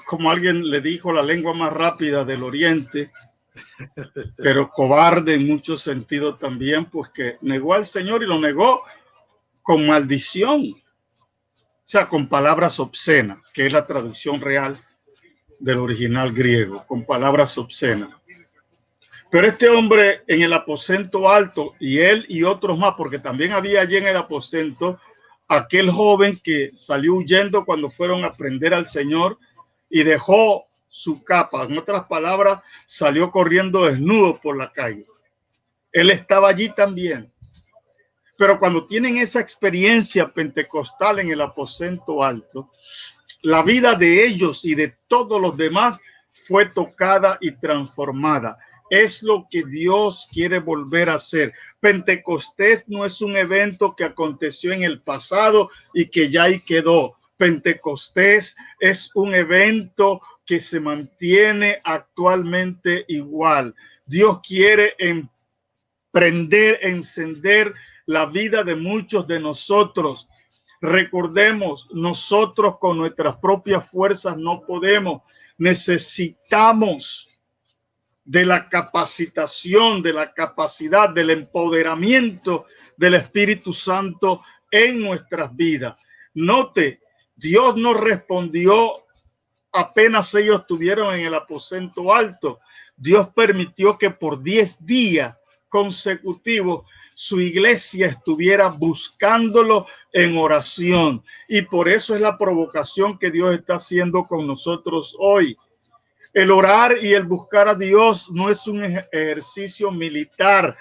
como alguien le dijo, la lengua más rápida del oriente, pero cobarde en muchos sentidos también, pues que negó al Señor, y lo negó con maldición, o sea, con palabras obscenas, que es la traducción real del original griego, con palabras obscenas. Pero este hombre en el aposento alto, y él y otros más, porque también había allí en el aposento aquel joven que salió huyendo cuando fueron a prender al Señor y dejó su capa. En otras palabras, salió corriendo desnudo por la calle. Él estaba allí también. Pero cuando tienen esa experiencia pentecostal en el aposento alto, la vida de ellos y de todos los demás fue tocada y transformada. Es lo que Dios quiere volver a hacer. Pentecostés no es un evento que aconteció en el pasado y que ya ahí quedó. Pentecostés es un evento que se mantiene actualmente igual. Dios quiere emprender, encender la vida de muchos de nosotros. Recordemos, nosotros con nuestras propias fuerzas no podemos. Necesitamos de la capacitación, de la capacidad, del empoderamiento del Espíritu Santo en nuestras vidas. Note, Dios nos respondió apenas ellos estuvieron en el aposento alto. Dios permitió que por 10 días consecutivos su iglesia estuviera buscándolo en oración. Y por eso es la provocación que Dios está haciendo con nosotros hoy. El orar y el buscar a Dios no es un ejercicio militar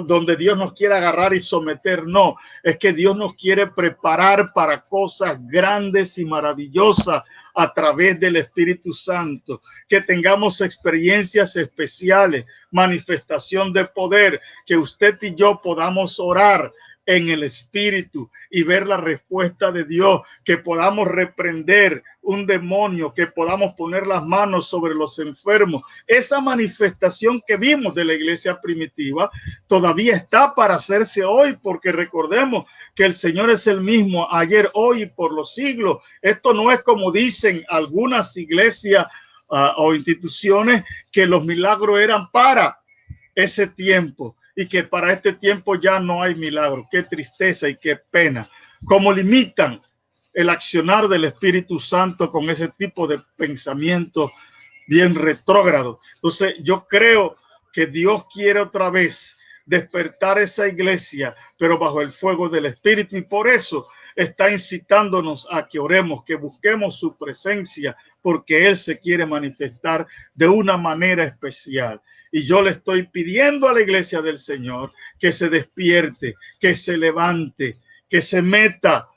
donde Dios nos quiere agarrar y someter. No, es que Dios nos quiere preparar para cosas grandes y maravillosas a través del Espíritu Santo, que tengamos experiencias especiales, manifestación de poder, que usted y yo podamos orar en el Espíritu y ver la respuesta de Dios, que podamos reprender un demonio, que podamos poner las manos sobre los enfermos. Esa manifestación que vimos de la iglesia primitiva todavía está para hacerse hoy, porque recordemos que el Señor es el mismo ayer, hoy y por los siglos. Esto no es como dicen algunas iglesias o instituciones, que los milagros eran para ese tiempo y que para este tiempo ya no hay milagro. Qué tristeza y qué pena. Cómo limitan el accionar del Espíritu Santo con ese tipo de pensamiento bien retrógrado. Entonces yo creo que Dios quiere otra vez despertar esa iglesia, pero bajo el fuego del Espíritu, y por eso está incitándonos a que oremos, que busquemos su presencia, porque Él se quiere manifestar de una manera especial. Y yo le estoy pidiendo a la iglesia del Señor que se despierte, que se levante, que se meta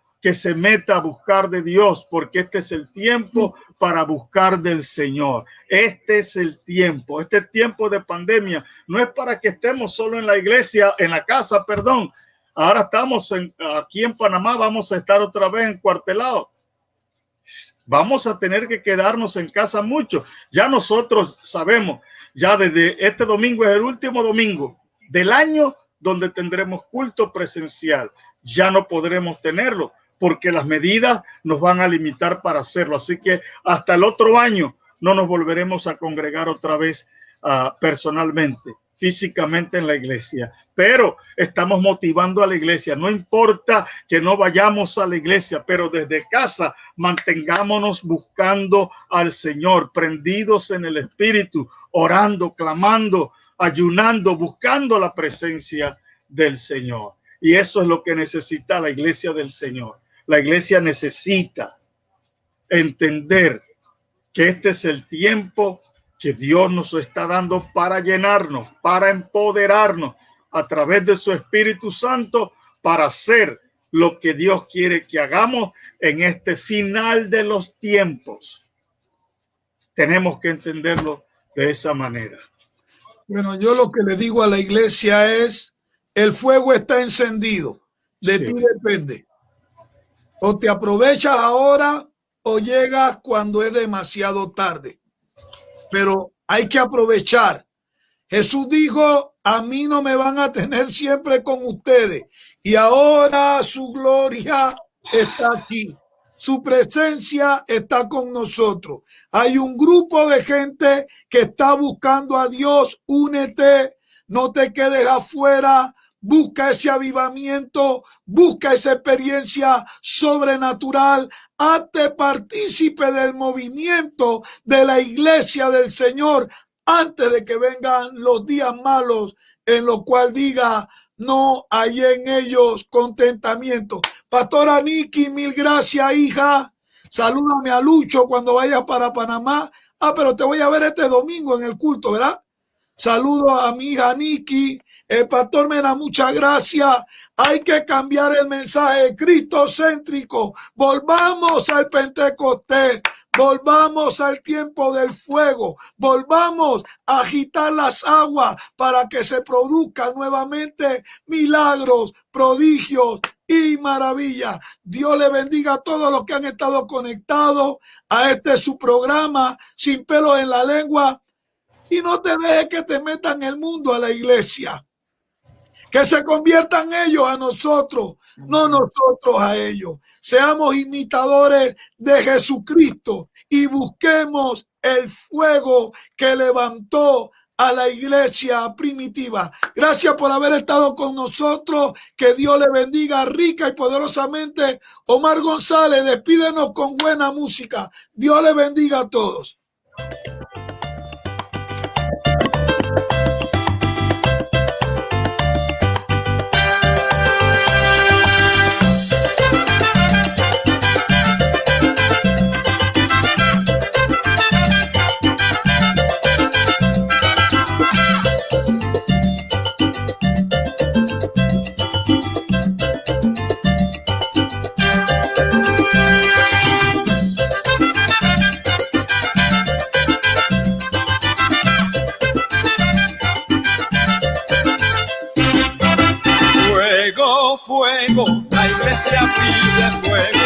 a buscar de Dios, porque este es el tiempo para buscar del Señor. Este es el tiempo. Este tiempo de pandemia no es para que estemos solo en la iglesia, en la casa, perdón. Ahora estamos aquí en Panamá, vamos a estar otra vez encuartelados. Vamos a tener que quedarnos en casa mucho. Ya nosotros sabemos, ya desde este domingo es el último domingo del año donde tendremos culto presencial. Ya no podremos tenerlo porque las medidas nos van a limitar para hacerlo. Así que hasta el otro año no nos volveremos a congregar otra vez personalmente, físicamente en la iglesia. Pero estamos motivando a la iglesia. No importa que no vayamos a la iglesia, pero desde casa mantengámonos buscando al Señor, prendidos en el Espíritu, orando, clamando, ayunando, buscando la presencia del Señor. Y eso es lo que necesita la iglesia del Señor. La iglesia necesita entender que este es el tiempo que Dios nos está dando para llenarnos, para empoderarnos a través de su Espíritu Santo, para hacer lo que Dios quiere que hagamos en este final de los tiempos. Tenemos que entenderlo de esa manera. Bueno, yo lo que le digo a la iglesia es, el fuego está encendido, de ti depende. O te aprovechas ahora o llegas cuando es demasiado tarde. Pero hay que aprovechar. Jesús dijo, a mí no me van a tener siempre con ustedes. Y ahora su gloria está aquí. Su presencia está con nosotros. Hay un grupo de gente que está buscando a Dios. Únete, no te quedes afuera. Busca ese avivamiento, busca esa experiencia sobrenatural, hazte partícipe del movimiento de la iglesia del Señor antes de que vengan los días malos en los cuales diga no hay en ellos contentamiento. Pastora Nikki, mil gracias, hija. Salúdame a Lucho cuando vayas para Panamá. Pero te voy a ver este domingo en el culto, ¿verdad? Saludo a mi hija Nikki. Pastor Mena, muchas gracias. Hay que cambiar el mensaje cristocéntrico. Volvamos al Pentecostés. Volvamos al tiempo del fuego. Volvamos a agitar las aguas para que se produzcan nuevamente milagros, prodigios y maravillas. Dios le bendiga a todos los que han estado conectados a su programa Sin Pelos en la Lengua. Y no te dejes que te metan el mundo a la iglesia. Que se conviertan ellos a nosotros, no nosotros a ellos. Seamos imitadores de Jesucristo y busquemos el fuego que levantó a la iglesia primitiva. Gracias por haber estado con nosotros. Que Dios le bendiga rica y poderosamente. Omar González, despídenos con buena música. Dios le bendiga a todos. Fuego, la iglesia pide fuego.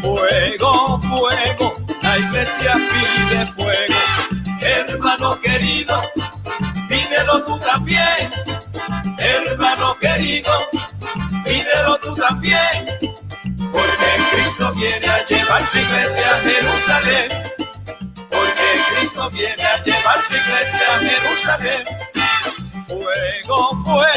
Fuego, fuego, la iglesia pide fuego. Hermano querido, pídelo tú también. Hermano querido, pídelo tú también. Porque Cristo viene a llevar su iglesia a Jerusalén. Porque Cristo viene a llevar su iglesia a Jerusalén. Fuego, fuego.